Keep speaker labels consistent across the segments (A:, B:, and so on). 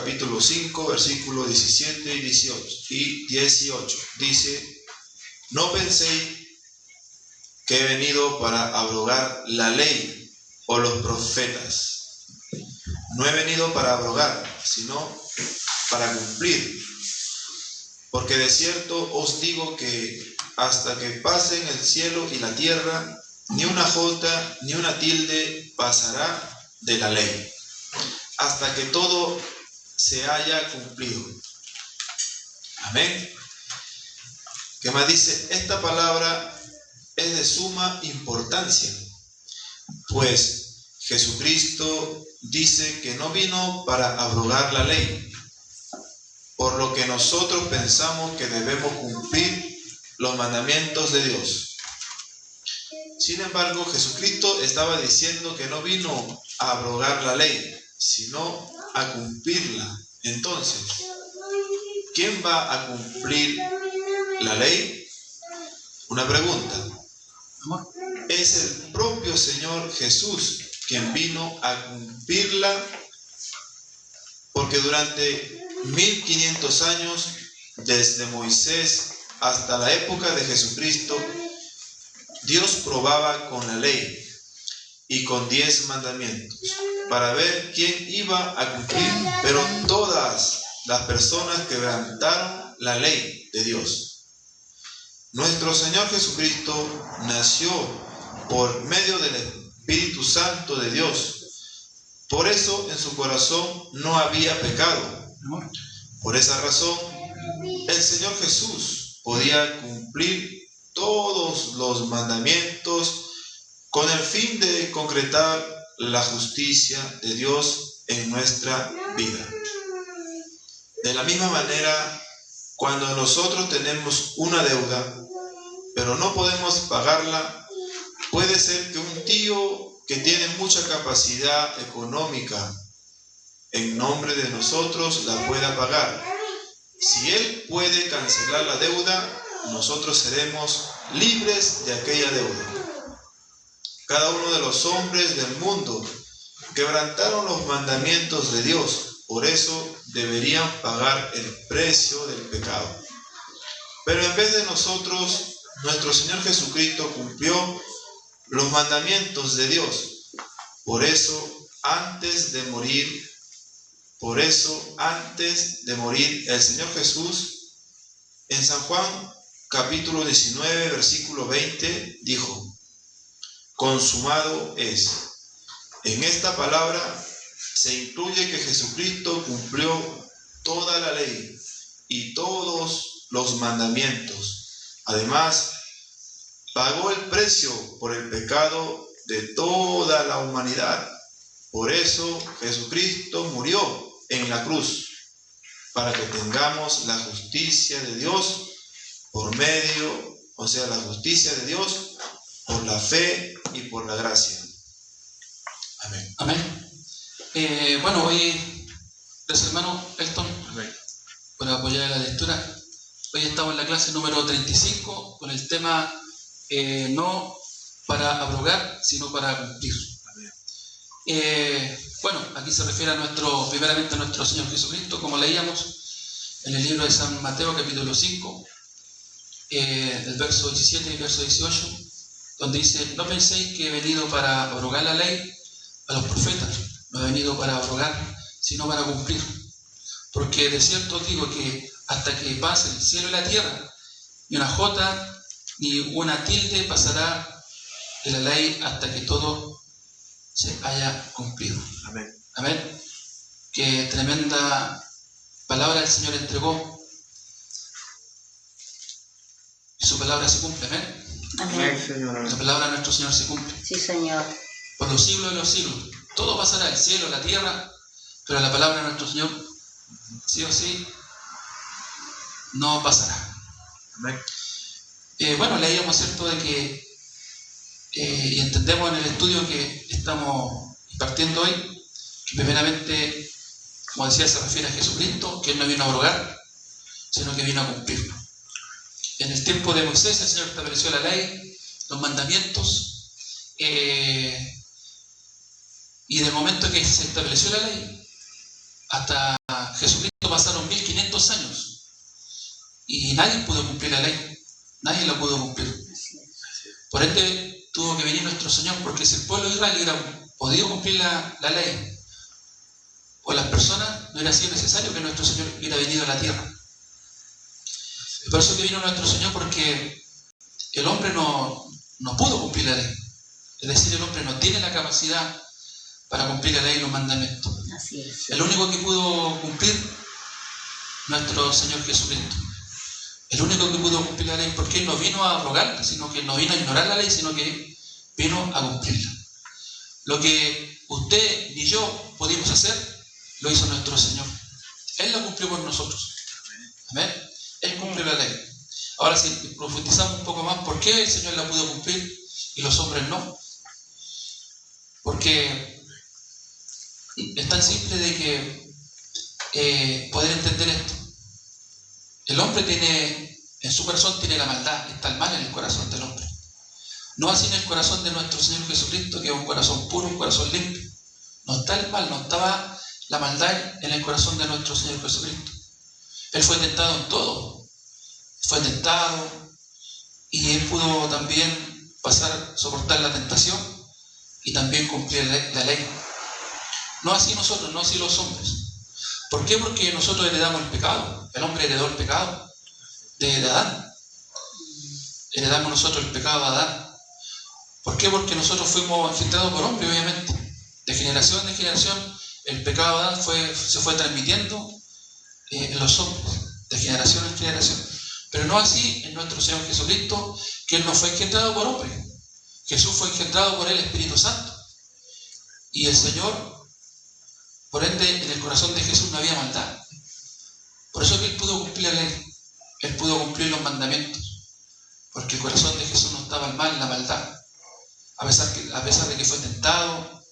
A: capítulo 5, versículos 17 y 18. Dice: no penséis que he venido para abrogar la ley o los profetas. No he venido para abrogar, sino para cumplir. Porque de cierto os digo que hasta que pasen el cielo y la tierra, ni una jota ni una tilde pasará de la ley, hasta que todo se haya cumplido. Amén. ¿Qué más dice? Esta palabra es de suma importancia, pues Jesucristo dice que no vino para abrogar la ley, por lo que nosotros pensamos que debemos cumplir los mandamientos de Dios. Sin embargo, Jesucristo estaba diciendo que no vino a abrogar la ley, sino a cumplirla. Entonces, ¿quién va a cumplir la ley? Una pregunta. Es el propio Señor Jesús quien vino a cumplirla, porque durante 1500 años, desde Moisés hasta la época de Jesucristo, Dios probaba con la ley y con 10 mandamientos para ver quién iba a cumplir, pero todas las personas quebrantaron la ley de Dios. Nuestro Señor Jesucristo nació por medio del Espíritu Santo de Dios. Por eso en su corazón no había pecado. Por esa razón, el Señor Jesús podía cumplir todos los mandamientos con el fin de concretar la justicia de Dios en nuestra vida. De la misma manera, cuando nosotros tenemos una deuda, pero no podemos pagarla, puede ser que un tío que tiene mucha capacidad económica, en nombre de nosotros, la pueda pagar. Si él puede cancelar la deuda, nosotros seremos libres de aquella deuda. Cada uno de los hombres del mundo quebrantaron los mandamientos de Dios, por eso deberían pagar el precio del pecado. Pero en vez de nosotros, nuestro Señor Jesucristo cumplió los mandamientos de Dios. Por eso, antes de morir, el Señor Jesús, en San Juan capítulo 19, versículo 20, dijo: consumado es. En esta palabra se incluye que Jesucristo cumplió toda la ley y todos los mandamientos. Además, pagó el precio por el pecado de toda la humanidad. Por eso Jesucristo murió en la cruz, para que tengamos la justicia de Dios la justicia de Dios por la fe y por la gracia. Amén.
B: Amén. Bueno, hoy, gracias hermano Elton, por apoyar la lectura. Hoy estamos en la clase número 35 con el tema no para abrogar, sino para cumplir. Bueno, aquí se refiere primeramente a nuestro Señor Jesucristo, como leíamos en el libro de San Mateo capítulo 5, el verso 17 y el verso 18, donde dice: no penséis que he venido para abrogar la ley a los profetas, no he venido para abrogar, sino para cumplir. Porque de cierto os digo que hasta que pase el cielo y la tierra, ni una jota ni una tilde pasará de la ley hasta que todo se haya cumplido.
A: Amén.
B: Amén. Qué tremenda palabra el Señor entregó. Y su palabra se cumple. Amén.
C: Amén.
B: La palabra de nuestro Señor se cumple.
C: Sí, Señor.
B: Por los siglos de los siglos. Todo pasará, el cielo, la tierra, pero la palabra de nuestro Señor, sí o sí, no pasará.
A: Amén.
B: Bueno, leíamos, ¿cierto?, de que y entendemos en el estudio que estamos impartiendo hoy, que primeramente, como decía, se refiere a Jesucristo, que Él no vino a abrogar, sino que vino a cumplir. En el tiempo de Moisés, el Señor estableció la ley, los mandamientos, y del momento que se estableció la ley hasta Jesucristo pasaron 1500 años y nadie pudo cumplir la ley, nadie la pudo cumplir. Por ende tuvo que venir nuestro Señor, porque si el pueblo de Israel hubiera podido cumplir la ley o las personas, no hubiera sido necesario que nuestro Señor hubiera venido a la tierra. Es por eso que vino nuestro Señor, porque el hombre no pudo cumplir la ley. Es decir, el hombre no tiene la capacidad para cumplir la ley y los mandamientos.
C: Así es.
B: El único que pudo cumplir, nuestro Señor Jesucristo. El único que pudo cumplir la ley, porque Él no vino a rogarla, sino que no vino a ignorar la ley, sino que vino a cumplirla. Lo que usted y yo pudimos hacer, lo hizo nuestro Señor. Él lo cumplió por nosotros. Amén. Él cumplió la ley. Ahora, si profundizamos un poco más, ¿por qué el Señor la pudo cumplir y los hombres no? Porque es tan simple de que poder entender esto. El hombre tiene, en su corazón tiene la maldad, está el mal en el corazón del hombre. No así en el corazón de nuestro Señor Jesucristo, que es un corazón puro, un corazón limpio. No está el mal, no estaba la maldad en el corazón de nuestro Señor Jesucristo. Él fue tentado en todo. Fue tentado y Él pudo también soportar la tentación y también cumplir la ley. No así nosotros, no así los hombres. ¿Por qué? Porque nosotros heredamos el pecado. El hombre heredó el pecado de Adán. Heredamos nosotros el pecado de Adán. ¿Por qué? Porque nosotros fuimos engendrados por hombre, obviamente. De generación en generación, el pecado de Adán se fue transmitiendo en los hombres, de generación en generación. Pero no así en nuestro Señor Jesucristo, que Él no fue engendrado por hombre. Jesús fue engendrado por el Espíritu Santo. Y el Señor, por ende, en el corazón de Jesús no había maldad. Por eso que Él pudo cumplir la ley. Él pudo cumplir los mandamientos. Porque el corazón de Jesús no estaba el mal, en la maldad. A pesar de que fue tentado.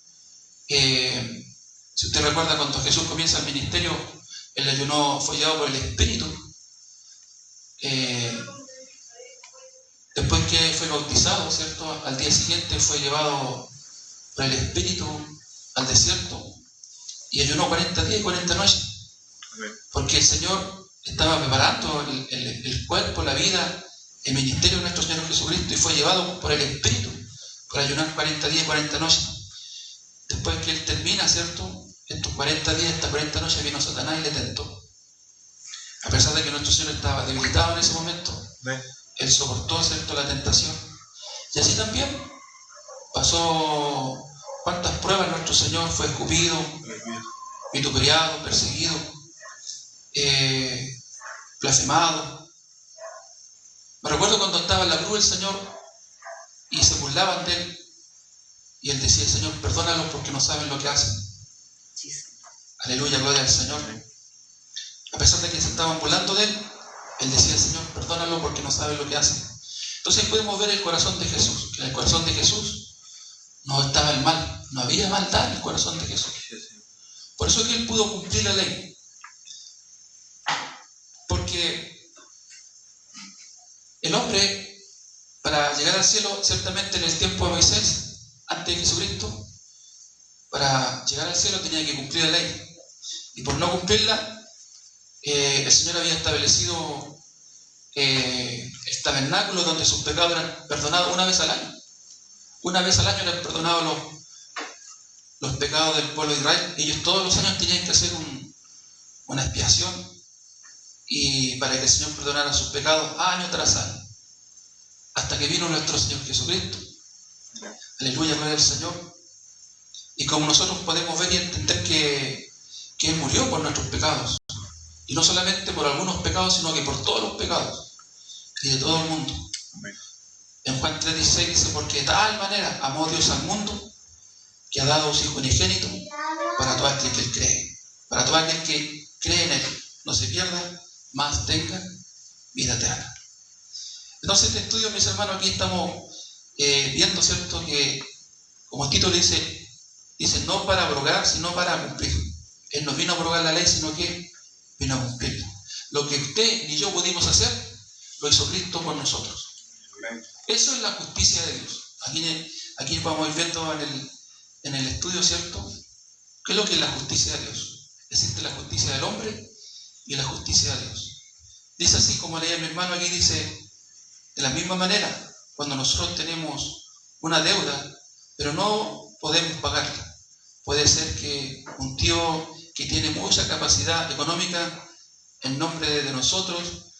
B: Si usted recuerda, cuando Jesús comienza el ministerio, el ayuno fue llevado por el Espíritu. Después que fue bautizado, ¿cierto? Al día siguiente fue llevado por el Espíritu al desierto y ayunó 40 días y 40 noches. Porque el Señor estaba preparando el cuerpo, la vida, el ministerio de nuestro Señor Jesucristo, y fue llevado por el Espíritu para ayunar 40 días y 40 noches. Después que Él termina, ¿cierto? Estos 40 días, estas 40 noches, vino Satanás y le tentó. A pesar de que nuestro Señor estaba debilitado en ese momento, Él soportó, ¿cierto?, la tentación. Y así también pasó cuántas pruebas nuestro Señor. Fue escupido, vituperiado, perseguido, blasfemado. Me recuerdo cuando estaba en la cruz el Señor y se burlaban de Él. Y Él decía: Señor, perdónalos porque no saben lo que hacen. Aleluya, gloria al Señor. A pesar de que se estaban burlando de Él, Él decía: Señor, perdónalo porque no saben lo que hacen. Entonces podemos ver el corazón de Jesús, que en el corazón de Jesús no estaba el mal, no había maldad en el corazón de Jesús. Por eso es que Él pudo cumplir la ley. Porque el hombre, para llegar al cielo, ciertamente en el tiempo de Moisés, antes de Jesucristo, para llegar al cielo tenía que cumplir la ley. Y por no cumplirla, el Señor había establecido el tabernáculo donde sus pecados eran perdonados una vez al año. Una vez al año eran perdonados los pecados del pueblo de Israel. Ellos todos los años tenían que hacer una expiación y para que el Señor perdonara sus pecados año tras año, hasta que vino nuestro Señor Jesucristo. Aleluya, gloria al Señor. Y como nosotros podemos ver y entender que Él murió por nuestros pecados, y no solamente por algunos pecados, sino que por todos los pecados y de todo el mundo. Amén. En Juan 3:16 dice: porque de tal manera amó Dios al mundo, que ha dado a su Hijo unigénito, para todo aquel que Él cree. Para todo aquel que cree en Él, no se pierda, mas tenga vida eterna. Entonces, este estudio, mis hermanos, aquí estamos viendo, ¿cierto?, que como Tito le dice no para abrogar, sino para cumplir. Él no vino a abrogar la ley, sino que vino a cumplirla. Lo que usted ni yo pudimos hacer, lo hizo Cristo por nosotros. Eso es la justicia de Dios. Aquí vamos a ir viendo en el estudio, ¿cierto?, qué es lo que es la justicia de Dios. Existe la justicia del hombre y la justicia de Dios. Dice así como leía mi hermano aquí, dice, de la misma manera, cuando nosotros tenemos una deuda, pero no podemos pagarla. Puede ser que un tío que tiene mucha capacidad económica, en nombre de nosotros,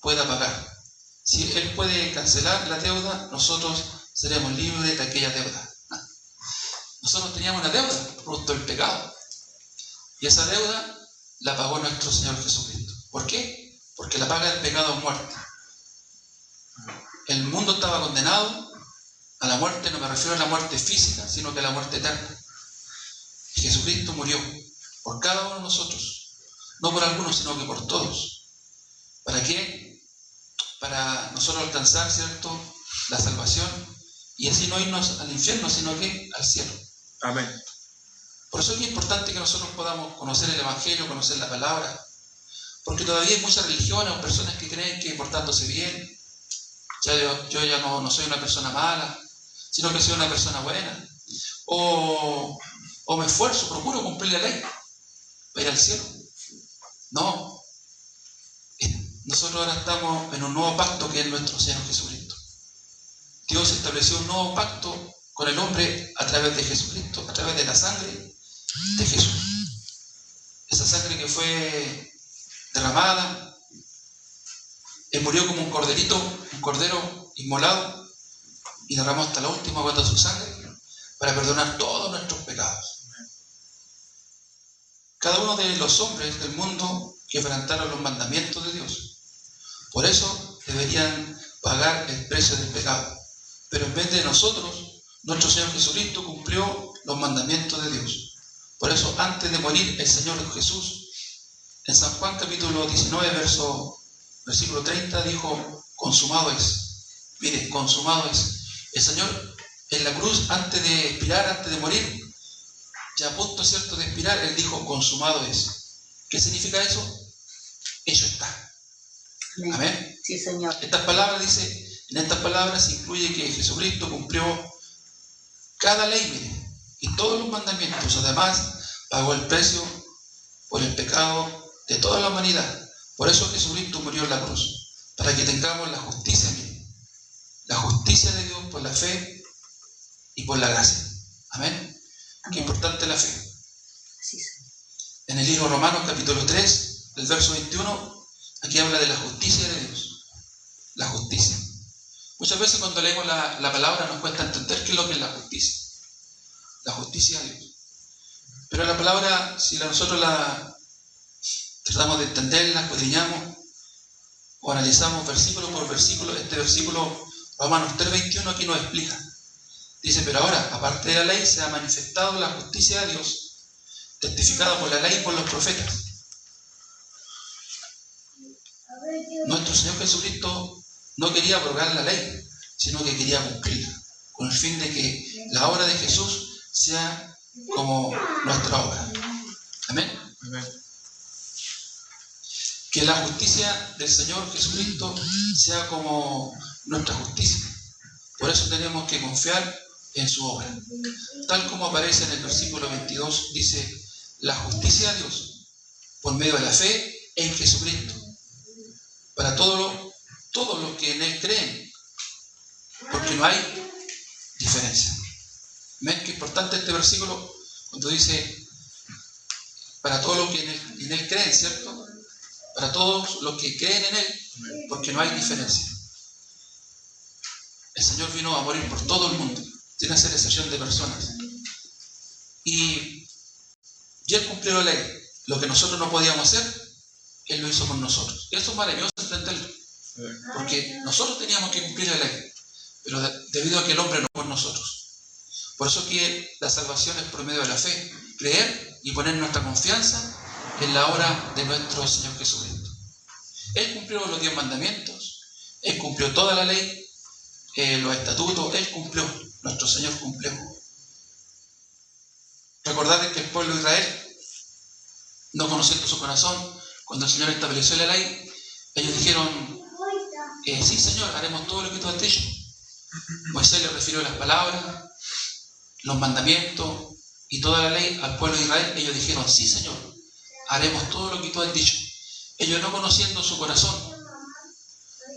B: pueda pagar. Si él puede cancelar la deuda, nosotros seremos libres de aquella deuda. Nosotros teníamos una deuda, producto del pecado. Y esa deuda la pagó nuestro Señor Jesucristo. ¿Por qué? Porque la paga del pecado es muerte. El mundo estaba condenado a la muerte, no me refiero a la muerte física, sino que a la muerte eterna. Y Jesucristo murió por cada uno de nosotros, no por algunos, sino que por todos. ¿Para qué? Para nosotros alcanzar, ¿cierto?, la salvación y así no irnos al infierno, sino que al cielo.
A: Amén.
B: Por eso es importante que nosotros podamos conocer el Evangelio, conocer la palabra, porque todavía hay muchas religiones o personas que creen que portándose bien, yo ya no soy una persona mala, sino que soy una persona buena, o me esfuerzo, procuro cumplir la ley para ir al cielo. No, nosotros ahora estamos en un nuevo pacto que es nuestro Señor Jesucristo. Dios estableció un nuevo pacto con el hombre a través de Jesucristo, a través de la sangre de Jesús. Esa sangre que fue derramada, Él murió como un cordero inmolado, y derramó hasta la última gota de su sangre para perdonar todos nuestros pecados. Cada uno de los hombres del mundo quebrantaron los mandamientos de Dios. Por eso deberían pagar el precio del pecado. Pero en vez de nosotros, nuestro Señor Jesucristo cumplió los mandamientos de Dios. Por eso, antes de morir, el Señor Jesús, en San Juan capítulo 19, versículo 30, dijo, consumado es. Mire, consumado es. El Señor en la cruz, antes de expirar, antes de morir, ya a punto, ¿cierto?, de expirar, Él dijo, consumado es. ¿Qué significa eso? Hecho está. Amén.
C: Sí, Señor.
B: Estas palabras, dice, en estas palabras se incluye que Jesucristo cumplió cada ley, mire, y todos los mandamientos. Además, pagó el precio por el pecado de toda la humanidad. Por eso Jesucristo murió en la cruz, para que tengamos la justicia, mire, la justicia de Dios por la fe y por la gracia. Amén.
C: Amén.
B: Qué importante la fe.
C: Sí, Señor.
B: En el libro Romanos capítulo 3, el verso 21, aquí habla de la justicia de Dios. La justicia. Muchas veces cuando leemos la palabra nos cuesta entender qué es lo que es la justicia. La justicia de Dios. Pero la palabra, si nosotros la tratamos de entenderla, escudriñamos o analizamos versículo por versículo, este versículo Romanos 3:21 aquí nos explica. Dice, pero ahora, aparte de la ley, se ha manifestado la justicia de Dios, testificada por la ley y por los profetas. Nuestro Señor Jesucristo no quería abrogar la ley, sino que quería cumplirla, con el fin de que la obra de Jesús sea como nuestra obra. Amén.
A: Amén.
B: Que la justicia del Señor Jesucristo sea como nuestra justicia. Por eso tenemos que confiar en su obra. Tal como aparece en el versículo 22, dice, la justicia de Dios, por medio de la fe en Jesucristo, para todos los que en Él creen, porque no hay diferencia. ¿Ven qué importante este versículo cuando dice, para todos los que en Él creen, ¿cierto? Para todos los que creen en Él, porque no hay diferencia. El Señor vino a morir por todo el mundo, sin hacer excepción de personas. Y Él cumplió la ley. Lo que nosotros no podíamos hacer, Él lo hizo por nosotros. Y eso es maravilloso entenderlo. Porque nosotros teníamos que cumplir la ley, pero debido a que el hombre no por nosotros. Por eso que la salvación es por medio de la fe, creer y poner nuestra confianza en la obra de nuestro Señor Jesucristo. Él cumplió los 10 mandamientos, Él cumplió toda la ley, los estatutos, Él cumplió, nuestro Señor cumplió. Recordad que el pueblo de Israel, no conociendo su corazón, cuando el Señor estableció la ley, ellos dijeron, sí, Señor, haremos todo lo que tú has dicho. Moisés le refirió las palabras, los mandamientos y toda la ley al pueblo de Israel. Ellos dijeron, sí, Señor, haremos todo lo que tú has dicho. Ellos no conociendo su corazón,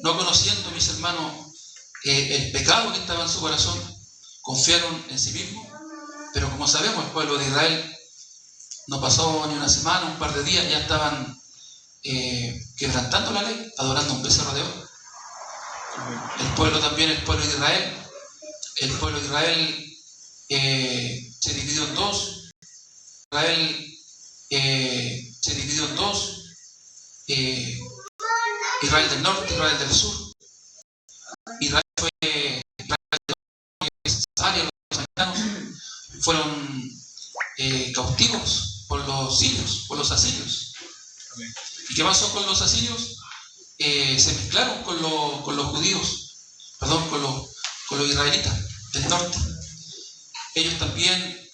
B: no conociendo, mis hermanos, el pecado que estaba en su corazón, confiaron en sí mismos. Pero como sabemos, el pueblo de Israel no pasó ni una semana, un par de días, ya estaban quebrantando la ley, adorando un becerro de oro. El pueblo también, el pueblo de Israel se dividió en dos. Israel se dividió en dos. Israel del norte, Israel del sur. Israel fue Samaria, los samaritanos fueron cautivos por los sirios, por los asirios. ¿Y qué pasó con los asirios? Se mezclaron con los judíos, perdón, con los israelitas del norte. Ellos también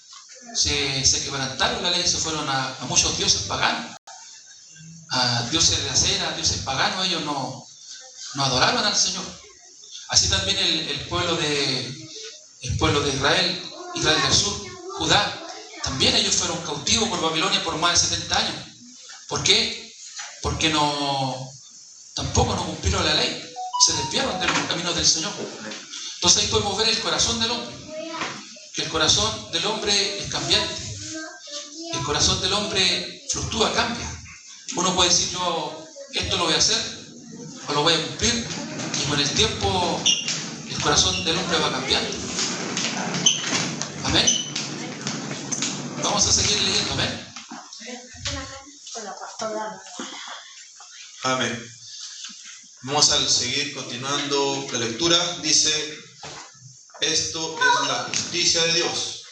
B: se quebrantaron la ley, se fueron a muchos dioses paganos, a dioses de acera, a dioses paganos. Ellos no adoraron al Señor. Así también el pueblo de Israel, Israel del sur, Judá, también ellos fueron cautivos por Babilonia por más de 70 años. ¿Por qué? Porque tampoco no cumplieron la ley, se desviaron de los caminos del Señor. Entonces ahí podemos ver el corazón del hombre, que el corazón del hombre es cambiante, el corazón del hombre fluctúa, cambia. Uno puede decir, yo esto lo voy a hacer o lo voy a cumplir, y con el tiempo el corazón del hombre va cambiando. Amén. Vamos a seguir leyendo, amén.
A: Amén. Vamos a seguir continuando la lectura. Dice, esto es la justicia de Dios.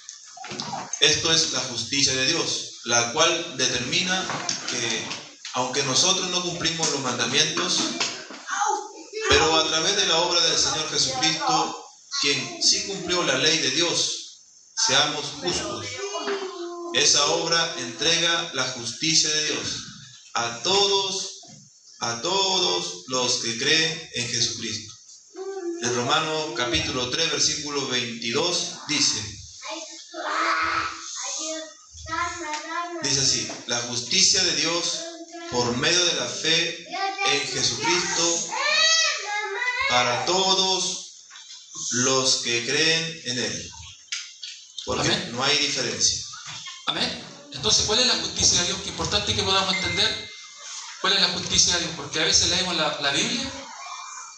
A: Esto es la justicia de Dios, la cual determina que, aunque nosotros no cumplimos los mandamientos, pero a través de la obra del Señor Jesucristo, quien sí cumplió la ley de Dios, seamos justos. Esa obra entrega la justicia de Dios a todos los que creen en Jesucristo. En Romanos capítulo 3, versículo 22 dice así: la justicia de Dios por medio de la fe en Jesucristo para todos los que creen en Él. Porque amén, no hay diferencia.
B: Amén. Entonces, ¿cuál es la justicia de Dios? Qué importante que podamos entender cuál es la justicia de Dios, porque a veces leemos la Biblia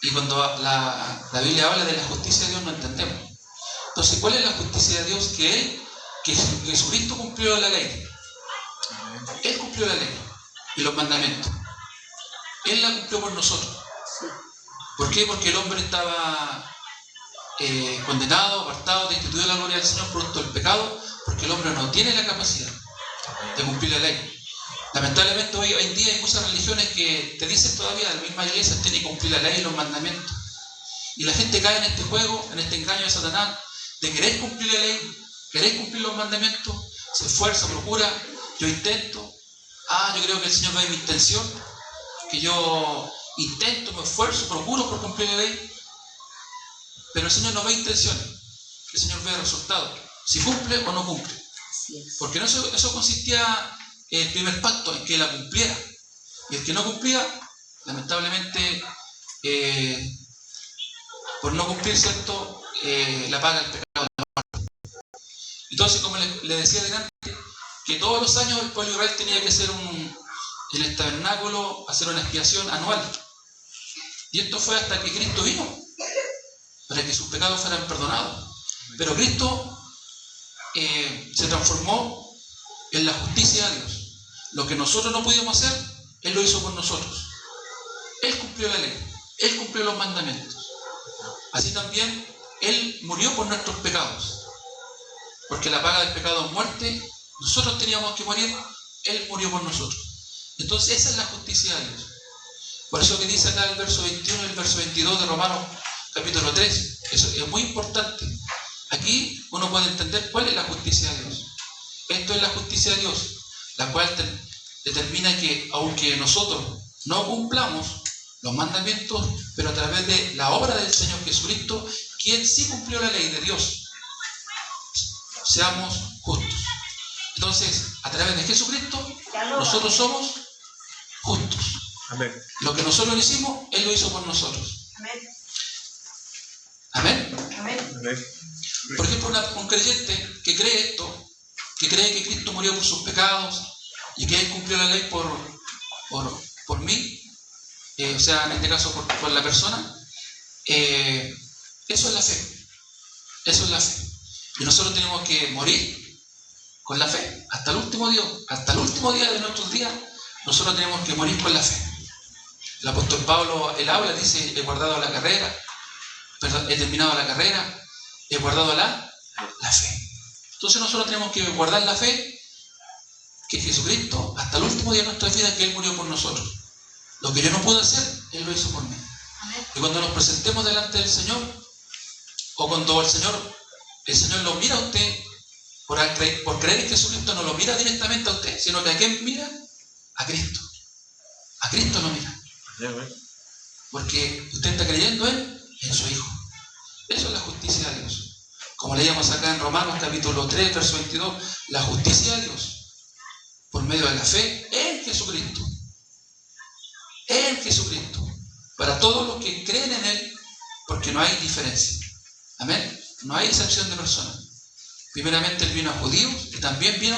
B: y cuando la Biblia habla de la justicia de Dios no entendemos. Entonces, ¿cuál es la justicia de Dios? Que Jesucristo cumplió la ley. Él cumplió la ley y los mandamientos. Él la cumplió por nosotros. ¿Por qué? Porque el hombre estaba condenado, apartado, destituido de la gloria del Señor producto del pecado, porque el hombre no tiene la capacidad de cumplir la ley. Lamentablemente hoy en día hay muchas religiones que te dicen todavía, la misma iglesia tiene que cumplir la ley y los mandamientos. Y la gente cae en este juego, en este engaño de Satanás, de querer cumplir la ley, querer cumplir los mandamientos, se esfuerza, procura, yo intento, yo creo que el Señor ve mi intención, que yo intento, me esfuerzo, procuro por cumplir la ley, pero el Señor no ve intenciones, el Señor ve resultados, si cumple o no cumple. Porque en eso consistía el primer pacto, en que la cumpliera. Y el que no cumplía, lamentablemente, por no cumplir, ¿cierto?, la paga el pecado de la muerte. Entonces, como le decía delante, que todos los años el pueblo de Israel tenía que hacer en el tabernáculo, hacer una expiación anual. Y esto fue hasta que Cristo vino, para que sus pecados fueran perdonados. Pero Cristo se transformó en la justicia de Dios. Lo que nosotros no pudimos hacer, Él lo hizo por nosotros. Él cumplió la ley, Él cumplió los mandamientos. Así también Él murió por nuestros pecados, porque la paga del pecado es muerte. Nosotros teníamos que morir, Él murió por nosotros. Entonces esa es la justicia de Dios. Por eso que dice acá el verso 21 y el verso 22 de Romanos capítulo 3, eso es muy importante. Aquí uno puede entender cuál es la justicia de Dios. Esto es la justicia de Dios, la cual determina que aunque nosotros no cumplamos los mandamientos, pero a través de la obra del Señor Jesucristo, quien sí cumplió la ley de Dios, seamos justos. Entonces, a través de Jesucristo, nosotros somos justos.
A: Amén.
B: Lo que nosotros hicimos, Él lo hizo por nosotros.
C: Amén.
B: Amén.
C: Amén.
A: Amén.
B: Por ejemplo, un creyente que cree esto, que cree que Cristo murió por sus pecados y que Él cumplió la ley por mí, o sea, en este caso por la persona, eso es la fe. Eso es la fe. Y nosotros tenemos que morir con la fe. Hasta el último día de nuestros días, nosotros tenemos que morir con la fe. El apóstol Pablo, él habla, dice, he guardado la carrera, he terminado la carrera, he guardado la fe. Entonces nosotros tenemos que guardar la fe, que Jesucristo, hasta el último día de nuestra vida, que Él murió por nosotros. Lo que yo no pude hacer, Él lo hizo por mí.
C: Amén.
B: Y cuando nos presentemos delante del Señor, o cuando el Señor lo mira a usted, por creer en Jesucristo, no lo mira directamente a usted, sino que ¿a quién mira? A Cristo. A Cristo lo mira. Porque usted está creyendo en su Hijo. Eso es la justicia de Dios. Como leíamos acá en Romanos capítulo 3, verso 22, la justicia de Dios por medio de la fe en Jesucristo. En Jesucristo. Para todos los que creen en Él, porque no hay diferencia. Amén. No hay excepción de personas. Primeramente Él vino a judíos y también vino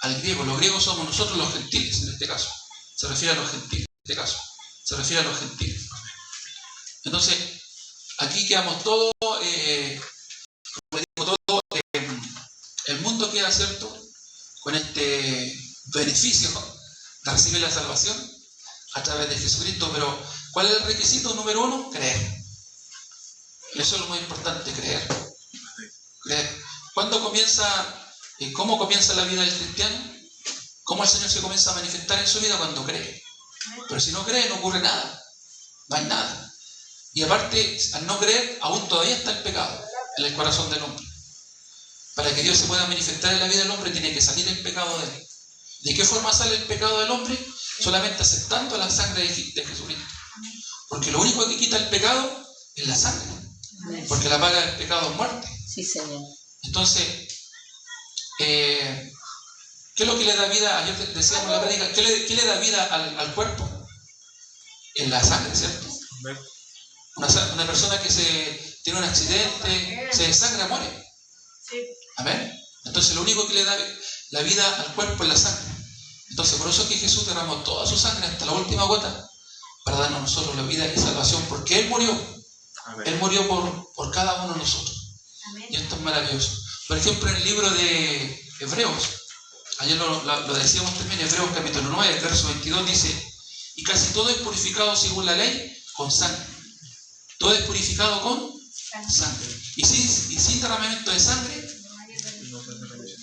B: al griego. Los griegos somos nosotros los gentiles en este caso. Se refiere a los gentiles en este caso. Se refiere a los gentiles. Entonces, aquí quedamos todos, el mundo queda, ¿cierto?, con este beneficio de recibir la salvación a través de Jesucristo. Pero, ¿cuál es el requisito número 1? Creer. Y eso es lo más importante, creer. Creer. ¿Cuándo comienza, cómo comienza la vida del cristiano? ¿Cómo el Señor se comienza a manifestar en su vida? Cuando cree. Pero si no cree, no ocurre nada. No hay nada. Y aparte, al no creer, aún todavía está el pecado en el corazón del hombre. Para que Dios se pueda manifestar en la vida del hombre, tiene que salir el pecado de él. ¿De qué forma sale el pecado del hombre? Solamente aceptando la sangre de Jesucristo. Porque lo único que quita el pecado es la sangre. Porque la paga del pecado es muerte.
C: Sí, Señor.
B: Entonces, ¿qué es lo que le da vida? Ayer decíamos en la prédica, ¿qué le da vida al cuerpo? En la sangre, ¿cierto? Una persona que tiene un accidente, se desangra, muere. Amén. Entonces lo único que le da la vida al cuerpo es la sangre. Entonces por eso es que Jesús derramó toda su sangre hasta la última gota para darnos a nosotros la vida y salvación, porque Él murió. Amén. Él murió por cada uno de nosotros. Amén. Y esto es maravilloso. Por ejemplo, en el libro de Hebreos, ayer lo decíamos también, Hebreos capítulo 9, verso 22 dice: y casi todo es purificado según la ley con sangre. Todo es purificado con sangre. Y sin derramamiento de sangre,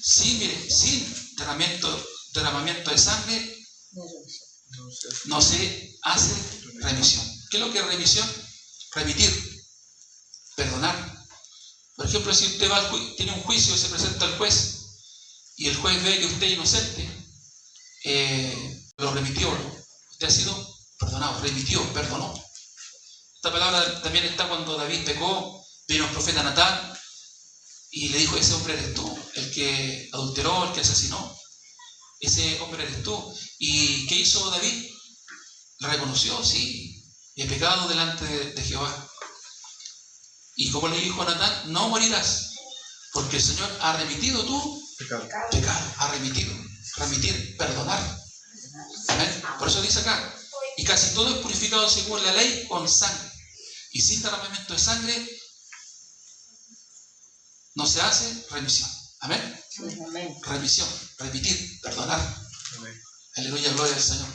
B: sin derramamiento de sangre, no se hace remisión. ¿Qué es lo que es remisión? Remitir, perdonar. Por ejemplo, si usted tiene un juicio, se presenta al juez y el juez ve que usted es inocente, lo remitió, ¿no? Usted ha sido perdonado, remitió, perdonó. Esta palabra también está cuando David pecó, vino el profeta Natán y le dijo: ese hombre eres tú, el que adulteró, el que asesinó, ese hombre eres tú. ¿Y qué hizo David? Lo reconoció: sí, he pecado delante de Jehová. Y como le dijo a Natán: no morirás, porque el Señor ha remitido tu pecado, ha remitido, remitir, perdonar. ¿Amén? Por eso dice acá: y casi todo es purificado según la ley con sangre, y sin derramamiento de sangre no se hace remisión. ¿Amén?
C: Amén.
B: Remisión, remitir, perdonar.
A: Amén.
B: Aleluya, gloria al Señor.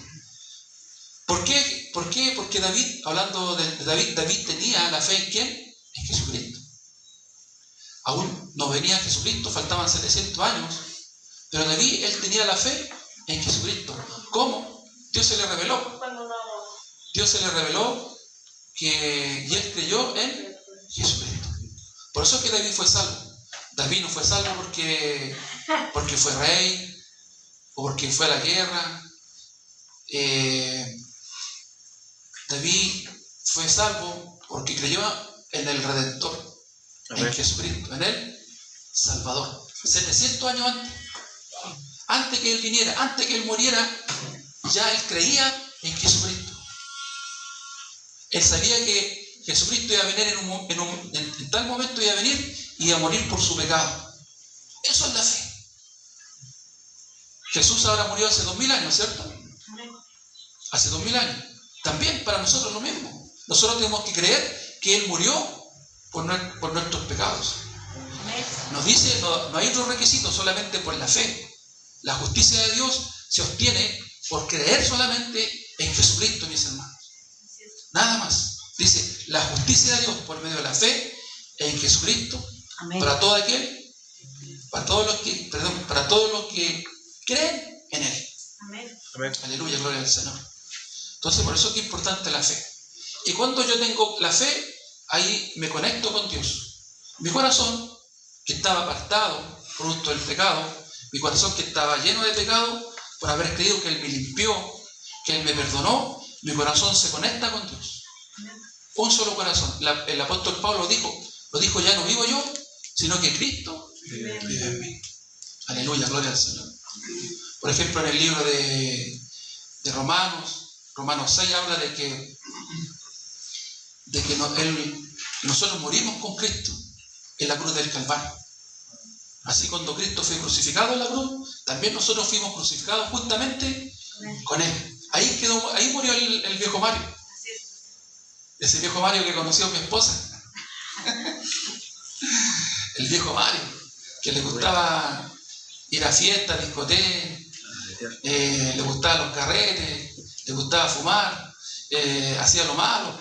B: ¿Por qué? Porque David, hablando de David tenía la fe ¿en quién? En Jesucristo. Aún no venía Jesucristo, faltaban 700 años, pero David, él tenía la fe en Jesucristo. ¿Cómo? Dios se le reveló. Dios se le reveló y él creyó en Jesucristo. Por eso es que David fue salvo. David no fue salvo porque fue rey o porque fue a la guerra. David fue salvo porque creyó en el Redentor, en Jesucristo, en el Salvador. 700 años antes. antes que Él viniera, antes que Él muriera, ya Él creía en Jesucristo. Él sabía que Jesucristo iba a venir en tal momento, iba a venir y iba a morir por su pecado. Eso es la fe. Jesús ahora murió hace 2000 años, ¿cierto? Hace 2000 años. También para nosotros lo mismo. Nosotros tenemos que creer que Él murió por nuestros pecados. Nos dice, no hay otro requisito, solamente por la fe. La justicia de Dios se obtiene por creer solamente en Jesucristo, mis hermanos. Nada más. Dice, la justicia de Dios por medio de la fe en Jesucristo. Amén. Para todos los que creen en Él.
C: Amén.
A: Amén.
B: Aleluya, gloria al Señor. Entonces, por eso es que es importante la fe. Y cuando yo tengo la fe, ahí me conecto con Dios. Mi corazón, que estaba apartado, producto del pecado, mi corazón que estaba lleno de pecado, por haber creído que Él me limpió, que Él me perdonó, mi corazón se conecta con Dios. Un solo corazón. El apóstol Pablo lo dijo, ya no vivo yo, sino que Cristo vive en mí. Aleluya, gloria al Señor. Por ejemplo, en el libro de Romanos 6 habla de que nosotros morimos con Cristo en la cruz del Calvario. Así cuando Cristo fue crucificado en la cruz, también nosotros fuimos crucificados juntamente con Él. Ahí murió el viejo Mario. Ese viejo Mario que conoció a mi esposa. El viejo Mario, que le gustaba ir a fiestas, discotecas, le gustaban los carretes, le gustaba fumar, hacía lo malo.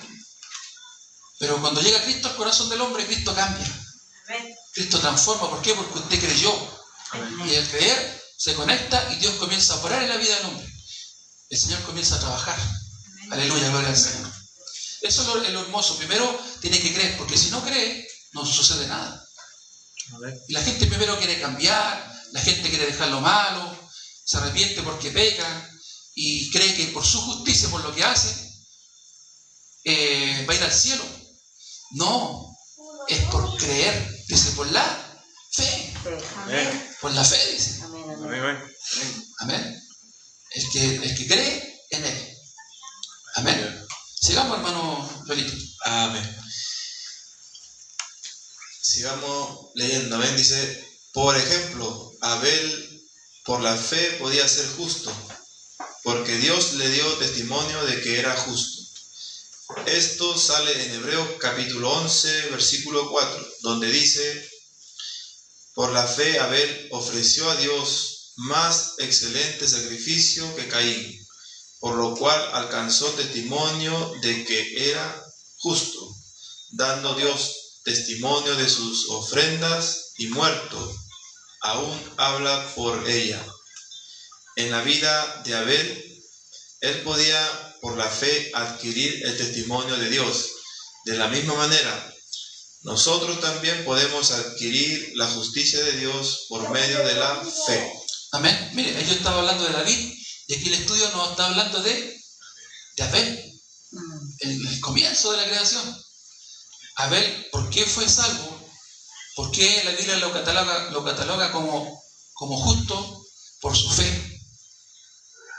B: Pero cuando llega Cristo al corazón del hombre, Cristo cambia. Cristo transforma. ¿Por qué? Porque usted creyó. Y al creer se conecta y Dios comienza a operar en la vida del hombre. El Señor comienza a trabajar. Aleluya, gloria al Señor. Eso es lo hermoso. Primero tiene que creer, porque si no cree, no sucede nada. Y la gente primero quiere cambiar, la gente quiere dejar lo malo, se arrepiente porque peca y cree que por su justicia, por lo que hace, va a ir al cielo. No, es por creer, dice, por la fe.
C: Amén.
B: Por la fe, dice.
C: Amén.
B: Amén. El que cree en Él. Amén. Sigamos, hermano Lolito.
A: Amén. Sigamos leyendo. Amén. Dice, por ejemplo, Abel por la fe podía ser justo, porque Dios le dio testimonio de que era justo. Esto sale en Hebreos capítulo 11, versículo 4, donde dice, por la fe Abel ofreció a Dios más excelente sacrificio que Caín, por lo cual alcanzó testimonio de que era justo, dando Dios testimonio de sus ofrendas, y muerto, aún habla por ella. En la vida de Abel, él podía por la fe adquirir el testimonio de Dios. De la misma manera, nosotros también podemos adquirir la justicia de Dios por medio de la fe.
B: Amén. Mire, yo estaba hablando de David y aquí el estudio nos está hablando de Abel, el comienzo de la creación. Abel, ¿por qué fue salvo? ¿Por qué la Biblia lo cataloga como justo? Por su fe.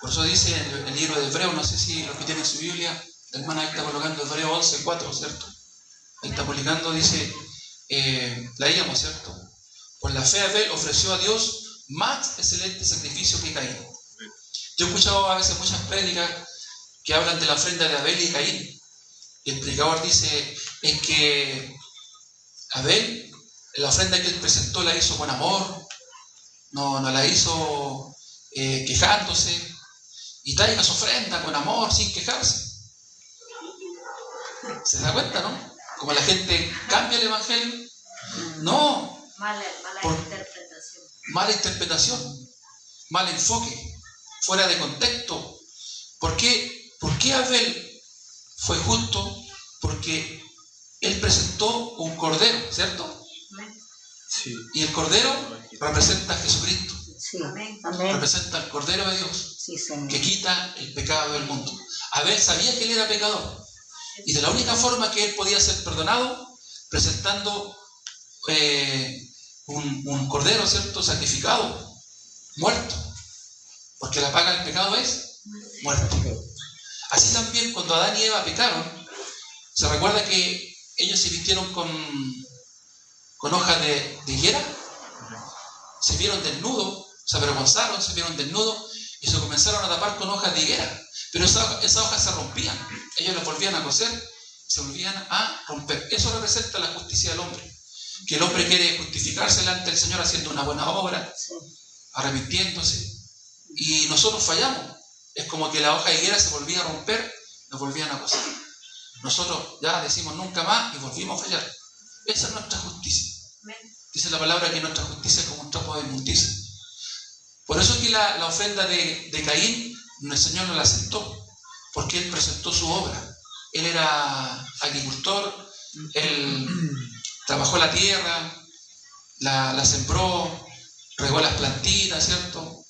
B: Por eso dice en el libro de Hebreos, no sé si los que tienen su Biblia, la hermana está colocando Hebreos 11:4, ¿cierto? Ahí está publicando, dice, la leíamos, ¿cierto? Por la fe Abel ofreció a Dios más excelente sacrificio que Caín. Yo he escuchado a veces muchas prédicas que hablan de la ofrenda de Abel y Caín. Y el predicador dice en que Abel, la ofrenda que él presentó la hizo con amor, no la hizo quejándose, y traiga su ofrenda con amor, sin quejarse. ¿Se da cuenta, no? Como la gente cambia el evangelio. No.
C: Mala interpretación.
B: Mala interpretación, mal enfoque, fuera de contexto. ¿Por qué Abel fue justo? Porque él presentó un cordero, ¿cierto?
A: Sí.
B: Y el cordero representa a Jesucristo.
C: Sí. Amén.
B: Representa al Cordero de Dios,
C: sí,
B: que quita el pecado del mundo. Abel sabía que él era pecador, y de la única forma que él podía ser perdonado, presentando un cordero, ¿cierto?, sacrificado, muerto. porque la paga del pecado es muerte. Así también cuando Adán y Eva pecaron, se recuerda que ellos se vistieron con hojas de higuera, se vieron desnudos, se avergonzaron, se vieron desnudos y se comenzaron a tapar con hojas de higuera. Pero esas hojas se rompían, ellos las volvían a coser, se volvían a romper. Eso representa la justicia del hombre, que el hombre quiere justificarse delante del Señor haciendo una buena obra, arrepintiéndose, y nosotros fallamos. Es como que la hoja de higuera se volvía a romper, nos volvían a coser. Nosotros ya decimos nunca más y volvimos a fallar. Esa es nuestra justicia. Dice la palabra que nuestra justicia es como un trapo de inmundicia. Por eso es que la ofrenda de Caín, el Señor no la aceptó, porque él presentó su obra. Él era agricultor, él trabajó la tierra, la sembró, regó las plantitas, ¿cierto?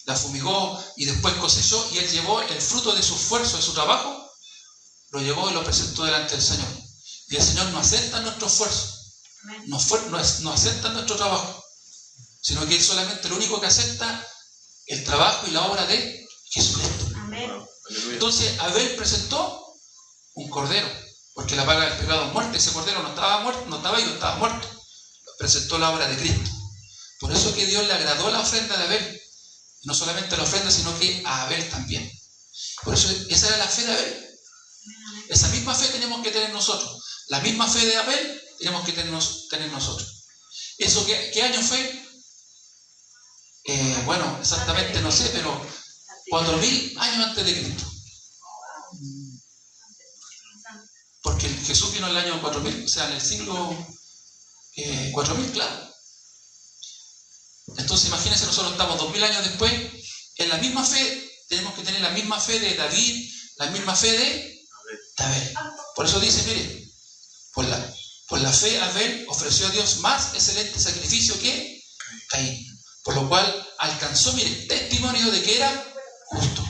B: La fumigó y después cosechó, y él llevó el fruto de su esfuerzo, de su trabajo, lo llevó y lo presentó delante del Señor. Y el Señor no acepta nuestro esfuerzo, no acepta nuestro trabajo, sino que Él solamente lo único que acepta el trabajo y la obra de Jesucristo.
C: Amén.
B: Entonces Abel presentó un cordero, porque la paga del pecado es muerte. Ese cordero no estaba muerto, no estaba vivo, estaba muerto. Presentó la obra de Cristo. Por eso que Dios le agradó la ofrenda de Abel. No solamente la ofrenda, sino que a Abel también. Por eso esa era la fe de Abel. Esa misma fe tenemos que tener nosotros. La misma fe de Abel tenemos que tener nosotros. ¿Eso qué año fue? Bueno, exactamente no sé, pero 4000 años antes de Cristo. Porque Jesús vino en el año 4000, o sea, en el siglo 4000, claro. Entonces imagínense, nosotros estamos 2000 años después, en la misma fe, tenemos que tener la misma fe de David, la misma fe de Abel. Por eso dice, mire, por la fe Abel ofreció a Dios más excelente sacrificio que Caín, por lo cual alcanzó, mire, testimonio de que era justo.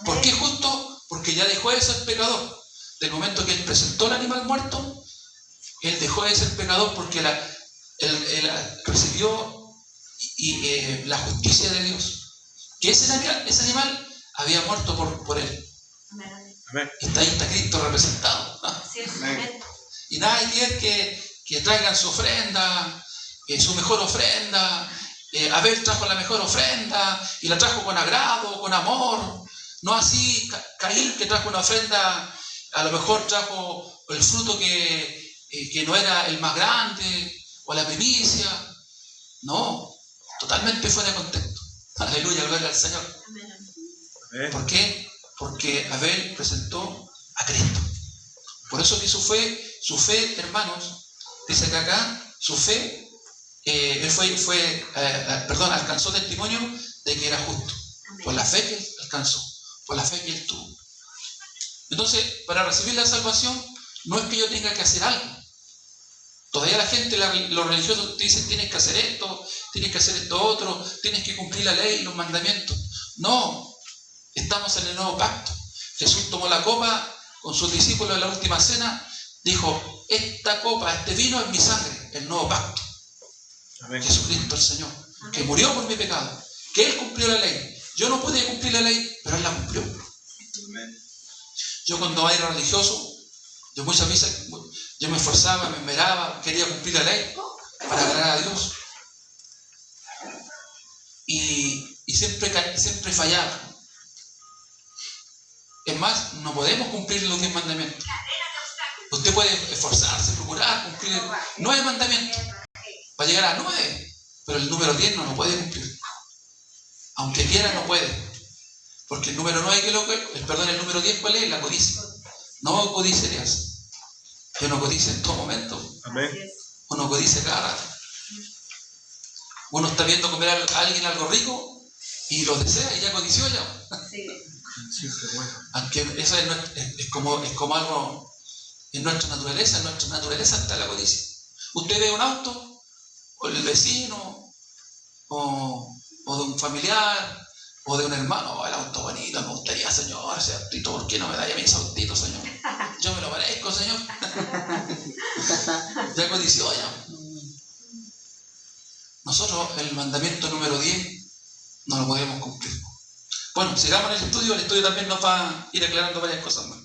B: ¿Por qué justo? Porque ya dejó de ser pecador. Del momento que él presentó el animal muerto, él dejó de ser pecador, porque él recibió la justicia de Dios, que ese animal había muerto por él.
C: Amén.
B: Ahí está Cristo representado. Y nada hay que traigan su ofrenda, su mejor ofrenda. Abel trajo la mejor ofrenda y la trajo con agrado, con amor. No así Caín, que trajo una ofrenda, a lo mejor trajo el fruto que no era el más grande, o la primicia. No, totalmente fuera de contexto. Aleluya, gloria al Señor. ¿Por qué? Porque Abel presentó a Cristo. Por eso que su fe, hermanos, dice que acá, su fe, él alcanzó testimonio de que era justo. Por la fe que él alcanzó, por la fe que él tuvo. Entonces, para recibir la salvación, no es que yo tenga que hacer algo. Todavía la gente, los religiosos te dicen, tienes que hacer esto, tienes que hacer esto otro, tienes que cumplir la ley y los mandamientos. No, estamos en el nuevo pacto. Jesús tomó la copa con sus discípulos en la última cena, dijo, esta copa, este vino es mi sangre, el nuevo pacto. Amén. Jesucristo el Señor, que murió por mi pecado, que Él cumplió la ley. Yo no pude cumplir la ley, pero Él la cumplió. Amén. Yo cuando era religioso, yo muchas veces yo me esforzaba, me esmeraba, quería cumplir la ley para agradar a Dios. Y siempre fallaba. Es más, no podemos cumplir los 10 mandamientos. Usted puede esforzarse, procurar cumplir 9 mandamientos. Va a llegar a 9, pero el número 10 no lo puede cumplir. Aunque quiera, no puede. Porque el número 9, el número 10, ¿cuál es? La codicia. No codiciarás. Uno codicia en todo momento.
C: Amén.
B: Uno codicia cada rato. Uno está viendo comer a alguien algo rico y lo desea y ya codició ya.
C: Sí, bueno.
B: Aunque eso es como algo en nuestra naturaleza está la codicia. Usted ve un auto, o el vecino, o de un familiar, o de un hermano, el auto bonito, me gustaría, Señor, ese autito, ¿por qué no me da ya mis autitos, Señor? Yo me lo merezco, Señor. Ya codició ya. Nosotros el mandamiento número 10 no lo podemos cumplir. Bueno, sigamos en el estudio también nos va a ir aclarando varias cosas más.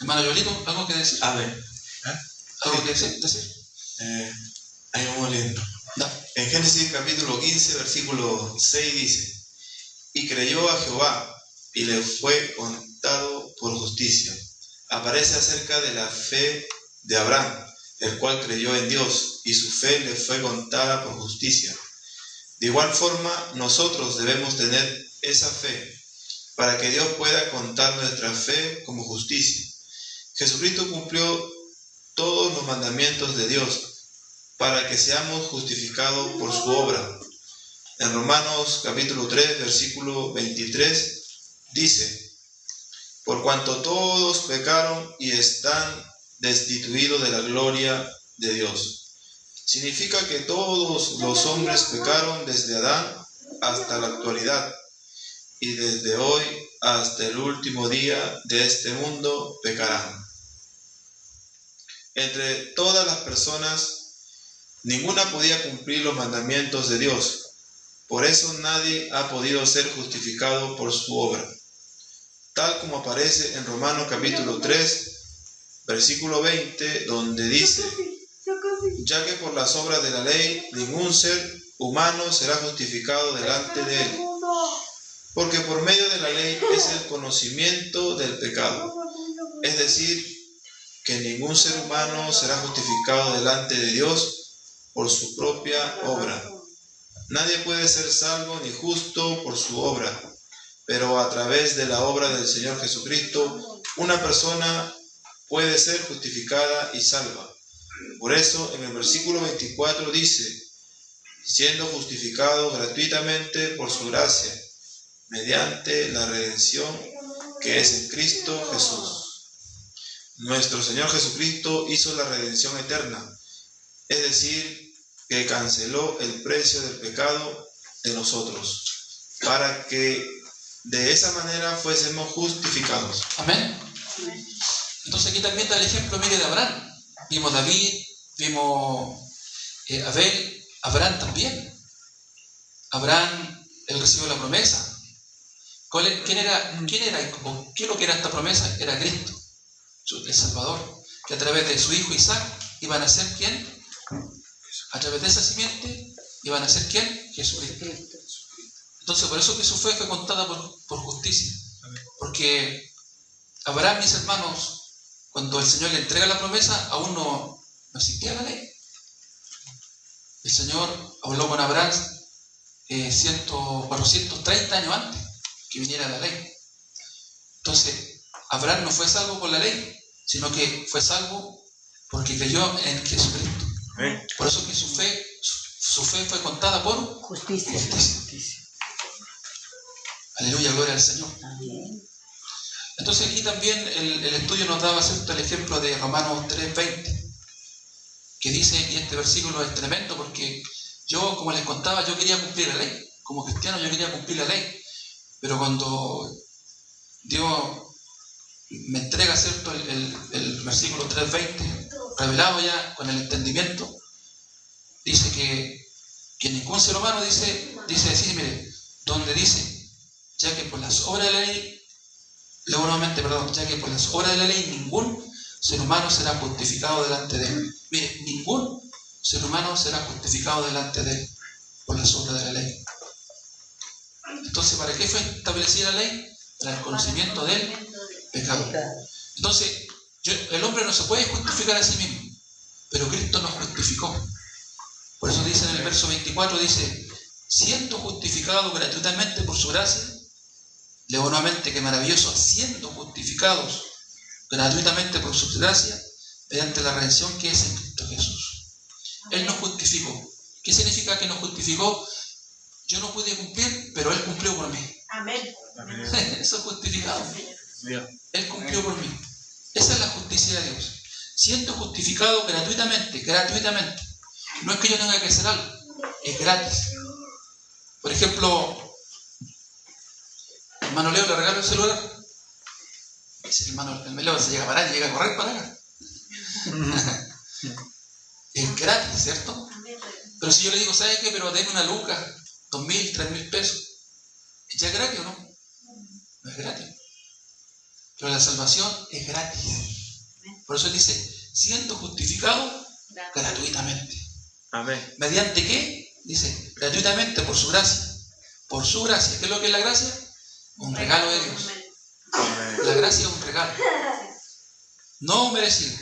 B: Hermano Yolito, ¿algo que decir?
A: A ver.
B: ¿Algo que decir?
A: Ahí vamos leyendo.
B: No.
A: En Génesis capítulo 15, versículo 6 dice: y creyó a Jehová, y le fue contado por justicia. Aparece acerca de la fe de Abraham, el cual creyó en Dios, y su fe le fue contada por justicia. De igual forma, nosotros debemos tener esa fe, para que Dios pueda contar nuestra fe como justicia. Jesucristo cumplió todos los mandamientos de Dios, para que seamos justificados por su obra. En Romanos capítulo 3, versículo 23, dice: por cuanto todos pecaron y están destituidos de la gloria de Dios. Significa que todos los hombres pecaron desde Adán hasta la actualidad, y desde hoy hasta el último día de este mundo pecarán. Entre todas las personas, ninguna podía cumplir los mandamientos de Dios. Por eso nadie ha podido ser justificado por su obra. Tal como aparece en Romanos capítulo 3, versículo 20, donde dice: ya que por las obras de la ley ningún ser humano será justificado delante de él, porque por medio de la ley es el conocimiento del pecado. Es decir, que ningún ser humano será justificado delante de Dios por su propia obra. Nadie puede ser salvo ni justo por su obra, pero a través de la obra del Señor Jesucristo, una persona puede ser justificada y salva. Por eso, en el versículo 24 dice: siendo justificado gratuitamente por su gracia, mediante la redención que es en Cristo Jesús. Nuestro Señor Jesucristo hizo la redención eterna, es decir, que canceló el precio del pecado de nosotros, para que de esa manera fuésemos justificados.
B: Amén. Entonces aquí también da el ejemplo, mire, de Abraham. Vimos David, vimos Abel, Abraham también. Abraham, él recibió la promesa. ¿Quién era? ¿Qué es lo que era esta promesa? Era Cristo, el Salvador, que a través de su hijo Isaac iban a ser ¿quién? A través de esa simiente iban a ser ¿quién? Jesucristo. Entonces por eso que su fe fue contada por justicia. Porque Abraham, mis hermanos, cuando el Señor le entrega la promesa, aún no existía la ley. El Señor habló con Abraham 430 años antes que viniera la ley. Entonces, Abraham no fue salvo por la ley, sino que fue salvo porque creyó en Jesucristo. Por eso que su fe fue contada por justicia. Aleluya, gloria al Señor. Entonces aquí también el estudio nos daba el ejemplo de Romanos 3:20, que dice, y este versículo es tremendo porque yo, como les contaba, yo quería cumplir la ley. Como cristiano yo quería cumplir la ley, pero cuando Dios me entrega, ¿cierto?, el versículo 3:20, revelado ya con el entendimiento, dice que ningún ser humano dice así, mire, donde dice, ya que por las obras de la ley, ya que por las obras de la ley ningún ser humano será justificado delante de él. Mire, ningún ser humano será justificado delante de él por las obras de la ley. Entonces, ¿para qué fue establecida la ley? Para el conocimiento del pecado. Entonces, el hombre no se puede justificar a sí mismo, pero Cristo nos justificó. Por eso dice en el verso 24, dice, siendo justificado gratuitamente por su gracia, leo nuevamente, que maravilloso, siendo justificados gratuitamente por su gracia, mediante la redención que es en Cristo Jesús. Él nos justificó. ¿Qué significa que nos justificó? Yo no pude cumplir, pero Él cumplió por mí.
D: Amén.
B: Eso es justificado. Él cumplió por mí. Esa es la justicia de Dios. Siendo justificado gratuitamente. No es que yo tenga que hacer algo, es gratis. Por ejemplo, hermano Leo, le regalo el celular. Dice el hermano Leo, se llega a parar y llega a correr para acá. Es gratis, ¿cierto? Pero si yo le digo, ¿sabe qué? Pero denme una luca, 2.000, 3.000 pesos. ¿Ya es gratis o no? gratis. Pero la salvación es gratis. Por eso dice, siendo justificado gratuitamente.
C: Amén.
B: ¿Mediante qué? Dice, gratuitamente por su gracia. Por su gracia. ¿Qué es lo que es la gracia? Un regalo de Dios.
C: Amén.
B: La gracia es un regalo. No merecido.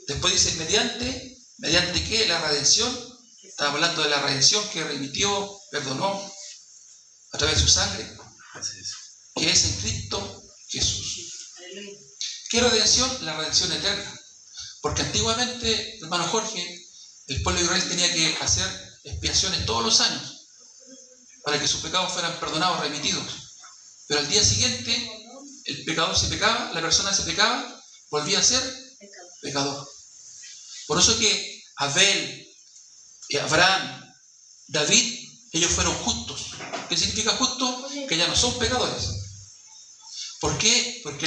B: Después dice, ¿mediante qué? La redención. Está hablando de la redención que remitió, perdonó a través de su sangre,
C: Así es.
B: que es en Cristo Jesús. ¿Qué redención? La redención eterna. Porque antiguamente, hermano Jorge, el pueblo de Israel tenía que hacer expiaciones todos los años para que sus pecados fueran perdonados, remitidos. Pero al día siguiente, el pecador se pecaba, la persona se pecaba, volvía a ser pecador. Por eso que Abel, Abraham, David, ellos fueron justos. ¿Qué significa justo? Que ya no son pecadores. ¿Por qué? Porque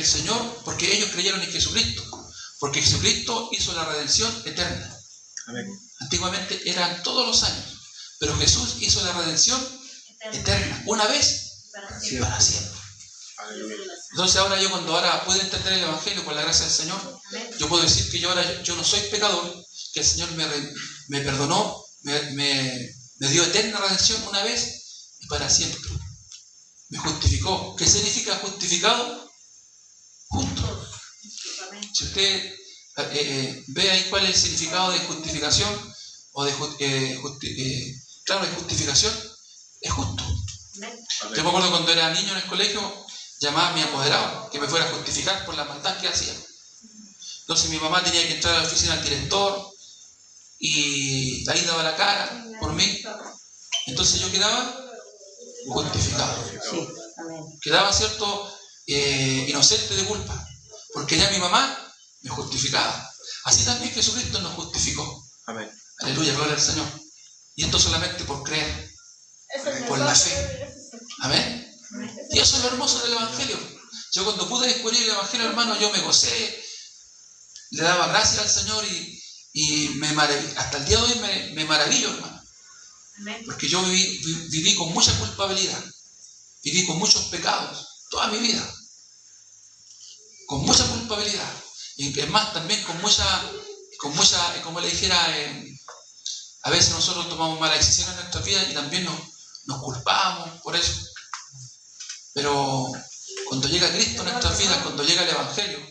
B: ellos creyeron en Jesucristo. Porque Jesucristo hizo la redención eterna.
C: Amén.
B: Antiguamente eran todos los años, pero Jesús hizo la redención eterna, una vez y para siempre. Entonces ahora yo cuando puedo entender el Evangelio por la gracia del Señor, yo puedo decir que yo no soy pecador, que el Señor me perdonó, me dio eterna redención una vez y para siempre. Me justificó. ¿Qué significa justificado? Justo. Si usted ve ahí cuál es el significado de justificación o de justificación, es justo. Yo me acuerdo cuando era niño en el colegio, llamaba a mi apoderado que me fuera a justificar por la maldad que hacía. Entonces mi mamá tenía que entrar a la oficina del director y ahí daba la cara por mí. Entonces yo quedaba justificado. Quedaba, ¿cierto?, inocente de culpa, porque ya mi mamá me justificaba. Así también Jesucristo nos justificó.
C: Amén.
B: Aleluya, gloria al Señor. Y esto solamente por creer, por la fe. Amén. Y eso es lo hermoso del Evangelio. Yo cuando pude descubrir el Evangelio, hermano, yo me gocé, le daba gracias al Señor y me maravillo. Hasta el día de hoy me maravillo, hermano. Porque yo viví con mucha culpabilidad, viví con muchos pecados, toda mi vida, con mucha culpabilidad. Y es más, también con mucha, como le dijera, a veces nosotros tomamos malas decisiones en nuestra vida y también nos culpamos por eso. Pero cuando llega Cristo en nuestras vidas, cuando llega el Evangelio,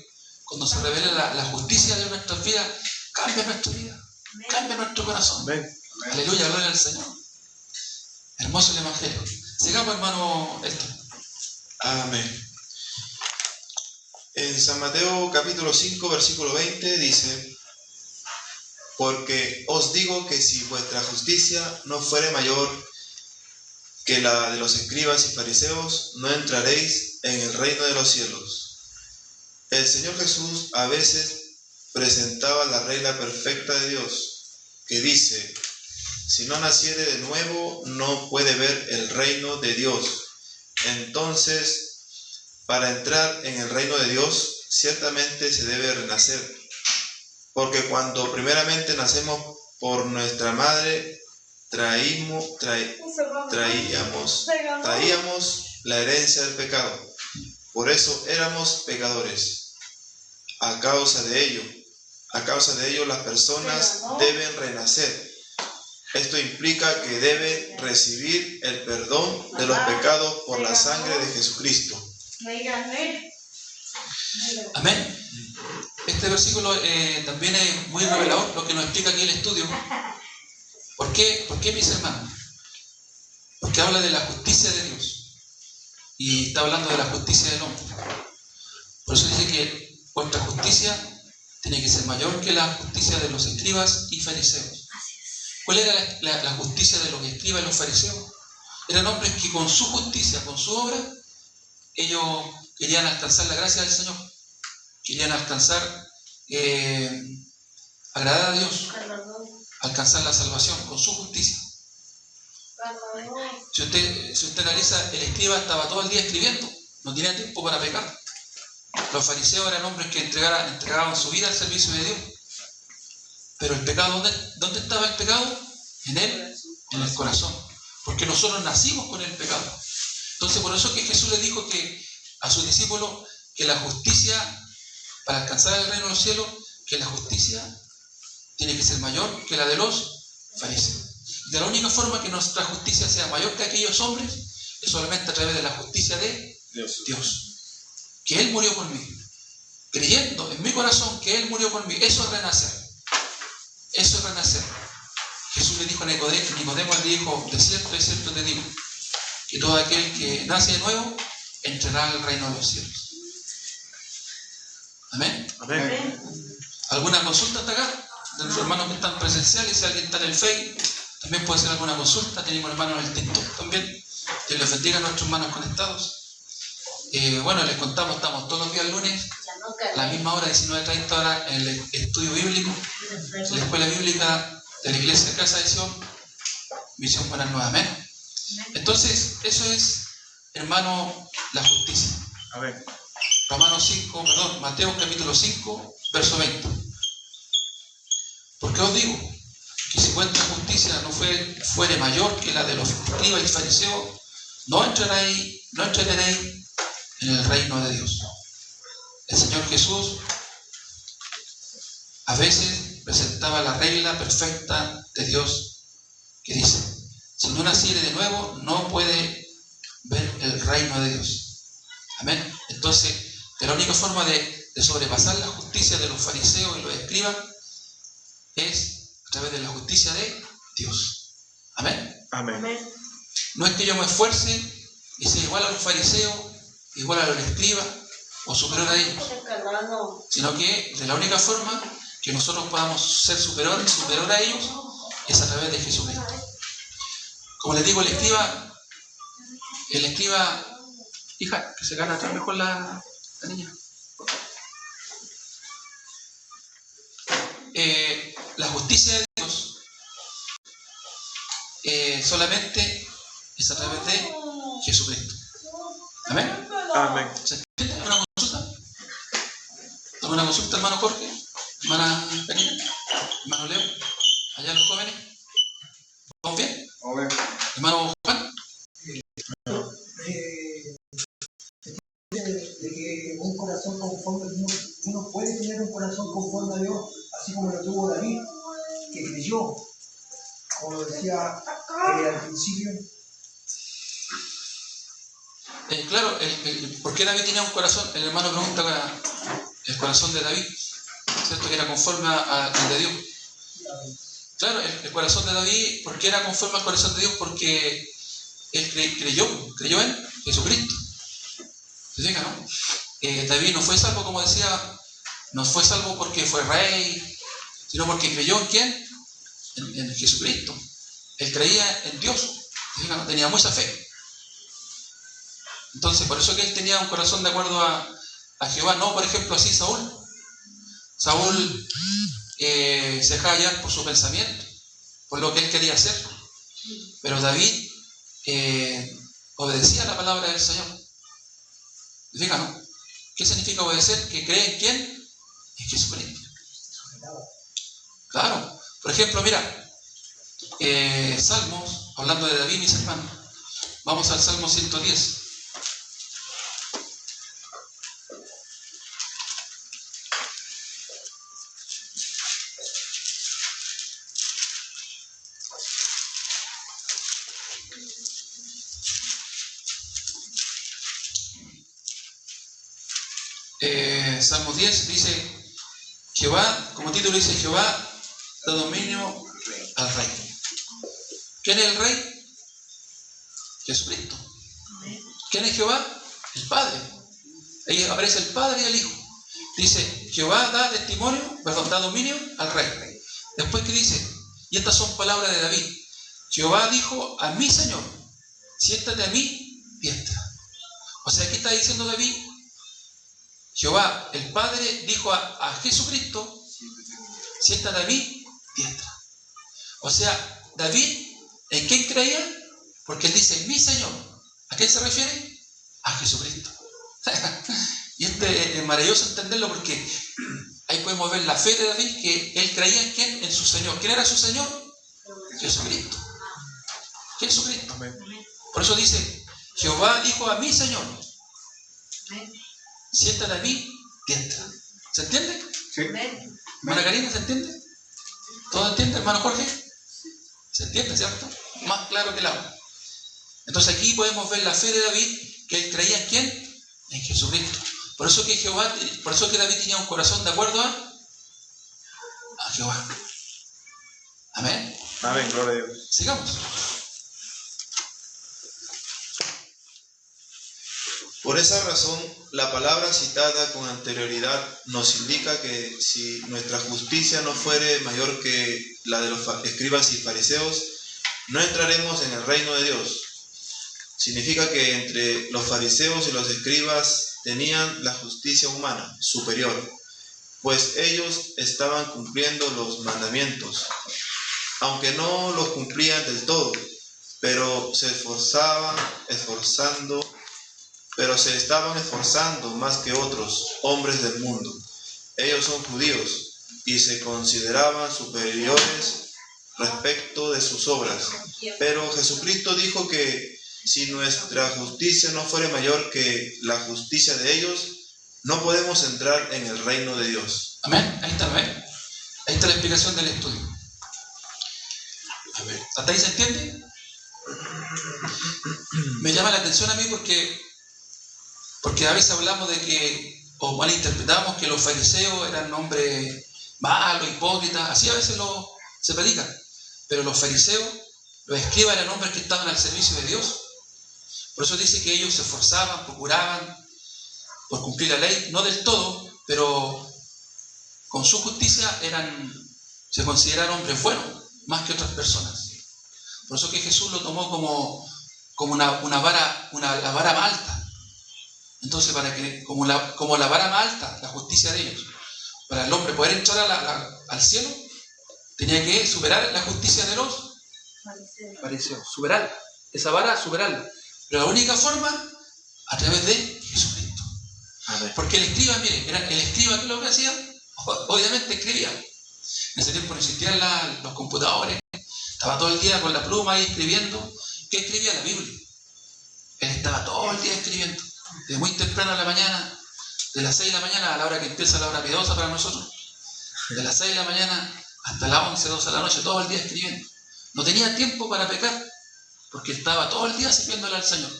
B: cuando se revela la justicia de nuestras vidas, cambia nuestra vida, cambia nuestro corazón.
C: Amén.
B: Aleluya, gloria al Señor. Hermoso el Evangelio. Sigamos, hermano Héctor.
A: Amén. En San Mateo capítulo 5, versículo 20 dice: porque os digo que si vuestra justicia no fuere mayor que la de los escribas y fariseos, no entraréis en el reino de los cielos. El Señor Jesús a veces presentaba la regla perfecta de Dios, que dice: si no naciere de nuevo, no puede ver el reino de Dios. Entonces, para entrar en el reino de Dios, ciertamente se debe renacer. Porque cuando primeramente nacemos por nuestra madre, traíamos la herencia del pecado. Por eso éramos pecadores. A causa de ello las personas deben renacer. Esto implica que deben recibir el perdón de los pecados por la sangre de Jesucristo.
B: Amén. Este versículo también es muy revelador, lo que nos explica aquí el estudio. ¿Por qué, mis hermanos? Porque habla de la justicia de Dios y está hablando de la justicia del hombre. Por eso dice que vuestra justicia tiene que ser mayor que la justicia de los escribas y fariseos. ¿Cuál era la justicia de los escribas y los fariseos? Eran hombres que con su justicia, con su obra, ellos querían alcanzar la gracia del Señor, querían alcanzar, agradar a Dios, alcanzar la salvación con su justicia. Si usted analiza, el escriba estaba todo el día escribiendo, no tenía tiempo para pecar. Los fariseos eran hombres que entregaban su vida al servicio de Dios. Pero el pecado, ¿dónde estaba el pecado? En él, en el corazón. Porque nosotros nacimos con el pecado. Entonces por eso que Jesús le dijo que a sus discípulos que la justicia, para alcanzar el reino de los cielos, que la justicia tiene que ser mayor que la de los fariseos. De la única forma que nuestra justicia sea mayor que aquellos hombres es solamente a través de la justicia de Dios. Que Él murió por mí. Creyendo en mi corazón que Él murió por mí. Eso es renacer. Eso es renacer. Jesús le dijo a Nicodemo, le dijo, de cierto te digo, que todo aquel que nace de nuevo entrará al reino de los cielos. Amén.
C: Amén.
B: ¿Alguna consulta hasta acá? De los hermanos que están presenciales, si alguien está en el Facebook, también puede ser alguna consulta. Tenemos hermanos en el TikTok también. Que les bendiga a nuestros hermanos conectados. Bueno, les contamos, estamos todos los días lunes, a la misma hora, 19:30 horas, en el estudio bíblico, en la escuela bíblica de la iglesia de Casa de Sion, Misión Buenas Nuevas. Amén. Entonces, eso es, hermano, la justicia.
C: Amén.
B: Mateo capítulo 5, verso 20. Porque os digo que si vuestra justicia no fuere mayor que la de los escribas y fariseos, no entraréis en el reino de Dios. El Señor Jesús a veces presentaba la regla perfecta de Dios que dice: si no naciere de nuevo, no puede ver el reino de Dios. Amén. Entonces, la única forma de sobrepasar la justicia de los fariseos y los escribas es a través de la justicia de Dios. Amén.
C: Amén.
B: No es que yo me esfuerce y sea igual a los fariseos, igual a los escribas o superior a ellos, sino que de la única forma que nosotros podamos ser superior a ellos es a través de Jesucristo. Como les digo, el escriba, hija, que se gana atrás mejor la niña. La justicia de Dios solamente es a través de Jesucristo. Amén.
C: Amén.
B: ¿Se entiende? ¿Una consulta? ¿Alguna consulta, hermano Jorge? ¿Hermana Karina? ¿Hermano Leo? ¿Allá los jóvenes? ¿Vamos bien?
D: Amén.
B: ¿Hermano Juan?
D: De que un corazón conforme, uno puede tener un corazón conforme a Dios, así como lo tuvo David, que creyó, como decía al principio.
B: Claro, ¿por qué David tenía un corazón? El hermano pregunta el corazón de David, ¿cierto? Que era conforme al de Dios. Claro, el corazón de David, ¿por qué era conforme al corazón de Dios? Porque él creyó en Jesucristo. ¿Se fija, no? David no fue salvo, como decía, no fue salvo porque fue rey, sino porque creyó en ¿quién? En Jesucristo. Él creía en Dios. ¿Se fija, no? Tenía mucha fe. Entonces, por eso que él tenía un corazón de acuerdo a Jehová. No, por ejemplo, así Saúl. Saúl se dejaba llevar por su pensamiento, por lo que él quería hacer. Pero David obedecía la palabra del Señor. Fíjate, ¿no? ¿Qué significa obedecer? Que cree en quién? En Jesucristo. Claro. Por ejemplo, mira, Salmos, hablando de David, mis hermanos, vamos al Salmo 110. Salmo 10 dice: Jehová, como título dice, Jehová da dominio al rey. ¿Quién es el rey? Jesucristo. ¿Quién es Jehová? El Padre. Ahí aparece el Padre y el Hijo. Dice: Jehová da da dominio al rey. Después, ¿qué dice? Y estas son palabras de David. Jehová dijo a mi Señor: siéntate a mi diestra. O sea, ¿qué está diciendo David? Jehová, el Padre, dijo a Jesucristo: siéntate a mi diestra. O sea, David, ¿en quién creía? Porque él dice mi Señor. ¿A quién se refiere? A Jesucristo. Y es maravilloso entenderlo, porque ahí podemos ver la fe de David, que él creía en quién, en su Señor. ¿Quién era su Señor? Jesucristo. Jesucristo. Por eso dice: Jehová dijo a mi Señor: Si entra David, entra. ¿Se entiende?
C: Sí.
B: Hermana Karina, ¿se entiende? ¿Todo entiende, hermano Jorge? ¿Se entiende, cierto? Más claro que el agua. Entonces aquí podemos ver la fe de David, que él creía en ¿quién? En Jesucristo. Por eso que David tenía un corazón de acuerdo a Jehová. Amén.
C: Amén, gloria a Dios.
B: Sigamos.
A: Por esa razón, la palabra citada con anterioridad nos indica que si nuestra justicia no fuere mayor que la de los escribas y fariseos, no entraremos en el reino de Dios. Significa que entre los fariseos y los escribas tenían la justicia humana superior, pues ellos estaban cumpliendo los mandamientos, aunque no los cumplían del todo, pero se estaban esforzando más que otros hombres del mundo. Ellos son judíos y se consideraban superiores respecto de sus obras. Pero Jesucristo dijo que si nuestra justicia no fuera mayor que la justicia de ellos, no podemos entrar en el reino de Dios.
B: Amén. Ahí está, amén. Ahí está la explicación del estudio. Amén. ¿Hasta ahí se entiende? Me llama la atención a mí porque a veces hablamos de que, o malinterpretamos que los fariseos eran hombres malos, hipócritas, así a veces se predica. Pero los fariseos, los escribas eran hombres que estaban al servicio de Dios. Por eso dice que ellos se esforzaban, procuraban por cumplir la ley, no del todo, pero con su justicia se consideraron hombres buenos, más que otras personas. Por eso que Jesús lo tomó como la vara más alta. Entonces, para que, como la vara más alta, la justicia de ellos, para el hombre poder entrar al cielo, tenía que superar la justicia de los fariseos. Superar esa vara, superarla. Pero la única forma, a través de Jesucristo. Porque el escriba, mire, el escriba, ¿qué es lo que hacía? Obviamente escribía. En ese tiempo no existían los computadores. Estaba todo el día con la pluma ahí escribiendo. ¿Qué escribía? La Biblia. Él estaba todo el día escribiendo. Desde muy temprano en la mañana, de las 6 de la mañana a la hora que empieza la hora piadosa para nosotros, de las 6 de la mañana hasta las 11, 12 de la noche, todo el día escribiendo. No tenía tiempo para pecar, porque estaba todo el día sirviéndole al Señor.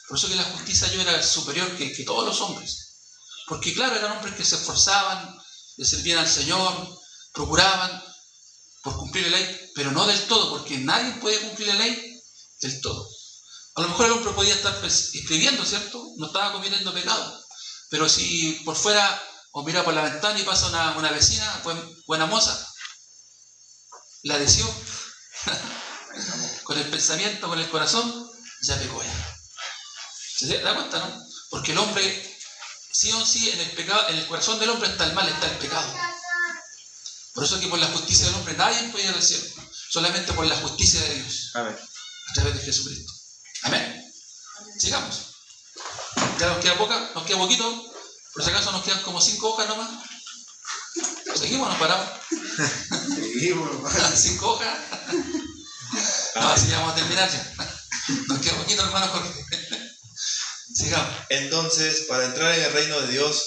B: Por eso que la justicia yo era superior que todos los hombres. Porque claro, eran hombres que se esforzaban, le servían al Señor, procuraban por cumplir la ley, pero no del todo, porque nadie puede cumplir la ley del todo. A lo mejor el hombre podía estar escribiendo, ¿cierto? No estaba cometiendo pecado. Pero si por fuera o mira por la ventana y pasa una vecina, buena moza, la deseó con el pensamiento, con el corazón, ya pecó ya. ¿Se da cuenta, no? Porque el hombre, sí o sí, en el corazón del hombre está el mal, está el pecado. Por eso es que por la justicia del hombre nadie puede ir al cielo, solamente por la justicia de Dios.
C: Amén.
B: A través de Jesucristo. Amén. Sigamos. Ya nos queda poquito. Por si acaso nos quedan como 5 hojas nomás. ¿Seguimos o nos paramos?
C: Seguimos.
B: 5 hojas. No, así ya vamos a terminar ya. Nos queda poquito, hermano Jorge. Sigamos.
A: Entonces, para entrar en el reino de Dios,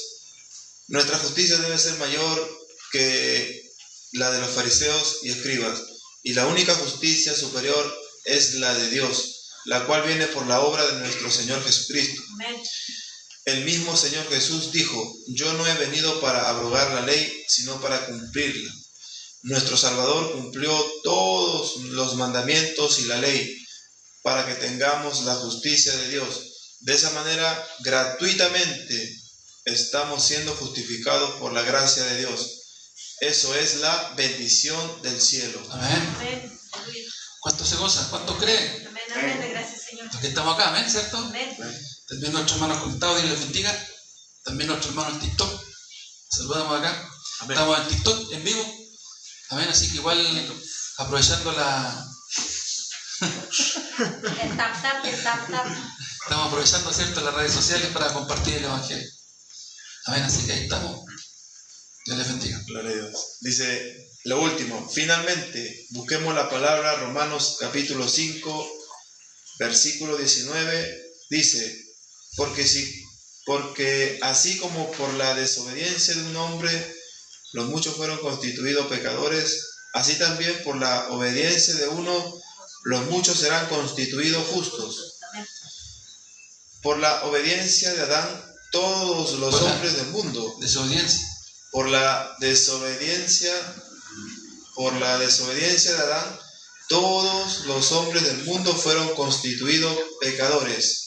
A: nuestra justicia debe ser mayor que la de los fariseos y escribas. Y la única justicia superior es la de Dios, la cual viene por la obra de nuestro Señor Jesucristo.
E: Amén.
A: El mismo Señor Jesús dijo: yo no he venido para abrogar la ley, sino para cumplirla. Nuestro Salvador cumplió todos los mandamientos y la ley, para que tengamos la justicia de Dios. De esa manera, gratuitamente, estamos siendo justificados por la gracia de Dios. Eso es la bendición del cielo.
B: Amén.
E: Amén.
B: ¿Cuántos se gozan? ¿Cuántos creen?
E: Amén. Amén. Gracias, Señor.
B: Los que estamos acá, amén, ¿cierto?
E: Amén.
B: También nuestros hermanos conectados, Dios les bendiga. También nuestros hermanos en TikTok. Saludamos acá.
C: Amén.
B: Estamos en TikTok en vivo. Amén. Así que igual aprovechando
E: El tap.
B: estamos aprovechando, ¿cierto?, las redes sociales para compartir el Evangelio. Amén. Así que ahí estamos. Dios les bendiga.
A: Gloria a Dios. Dice lo último: finalmente, busquemos la palabra. Romanos capítulo 5, versículo 19, dice: porque Porque así como por la desobediencia de un hombre los muchos fueron constituidos pecadores, así también por la obediencia de uno los muchos serán constituidos justos. Por la obediencia de Adán, todos los hombres del mundo.
B: Desobediencia.
A: Por la desobediencia de Adán, todos los hombres del mundo fueron constituidos pecadores.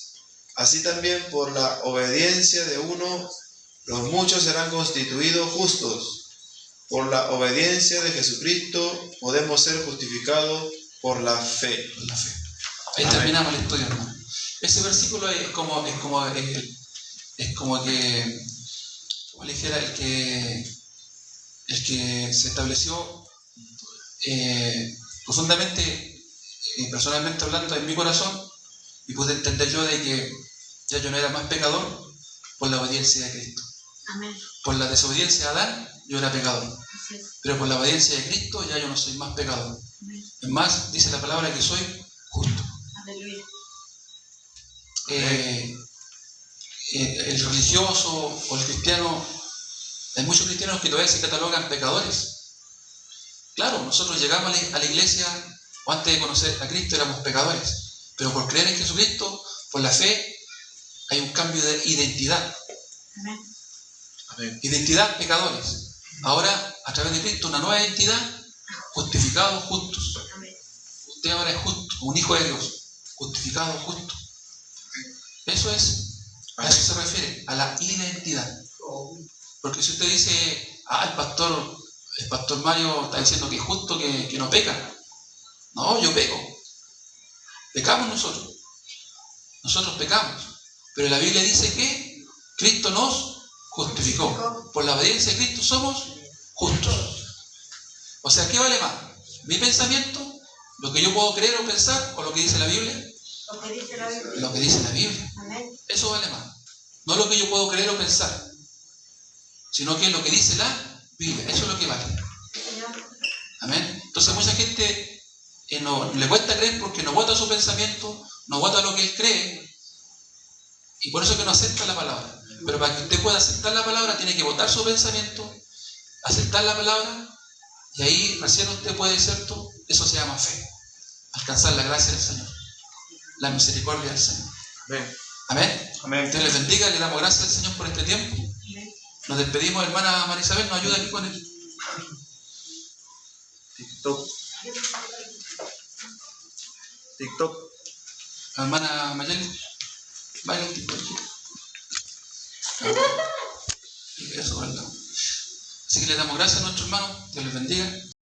A: Así también por la obediencia de uno, los muchos serán constituidos justos. Por la obediencia de Jesucristo podemos ser justificados por la fe.
B: Por la fe. Ahí
A: Amén.
B: terminamos la historia, hermano. Ese versículo es como le dijera, el que se estableció profundamente, personalmente hablando, en mi corazón, y pude entender yo de que ya yo no era más pecador por la obediencia de Cristo.
E: Amén.
B: Por la desobediencia de Adán, yo era pecador.
E: Así es.
B: Pero por la obediencia de Cristo, ya yo no soy más pecador.
E: Amén.
B: Es más, dice la palabra que soy justo.
E: Aleluya.
B: El religioso o el cristiano, hay muchos cristianos que todavía se catalogan pecadores. Claro, nosotros llegamos a la iglesia, o antes de conocer a Cristo éramos pecadores, pero por creer en Jesucristo, por la fe, hay un cambio de identidad.
E: Amén.
A: Amén.
B: Identidad, pecadores. Ahora, a través de Cristo, una nueva identidad, justificados, justos.
E: Amén.
B: Usted ahora es justo, un hijo de Dios, justificado, justo. Eso es, a eso se refiere, a la identidad. Porque si usted dice, el pastor Mario está diciendo que es justo, que no peca. No, yo peco. Pecamos nosotros. Nosotros pecamos. Pero la Biblia dice que Cristo nos justificó. Por la obediencia de Cristo somos justos. O sea, ¿qué vale más? ¿Mi pensamiento? ¿Lo que yo puedo creer o pensar? ¿O lo que dice la Biblia?
E: Lo que dice la Biblia.
B: Lo que dice la Biblia.
E: Amén.
B: Eso vale más. No lo que yo puedo creer o pensar, sino que es lo que dice la Biblia. Eso es lo que vale.
E: Señor.
B: Amén. Entonces mucha gente no le cuesta creer porque no vota su pensamiento, no vota lo que él cree, y por eso es que no acepta la palabra. Pero para que usted pueda aceptar la palabra, tiene que votar su pensamiento, aceptar la palabra, y ahí recién usted puede, ¿cierto? Eso se llama fe. Alcanzar la gracia del Señor, la misericordia del Señor.
C: Amén.
B: Amén.
C: Amén.
B: Dios les bendiga, le damos gracias al Señor por este tiempo.
E: Amén.
B: Nos despedimos, hermana Marisabel, nos ayuda aquí con el
C: TikTok. TikTok.
B: la hermana Mayeli. Baila un TikTok. Y eso, ¿verdad? Así que le damos gracias a nuestro hermano, Dios les bendiga.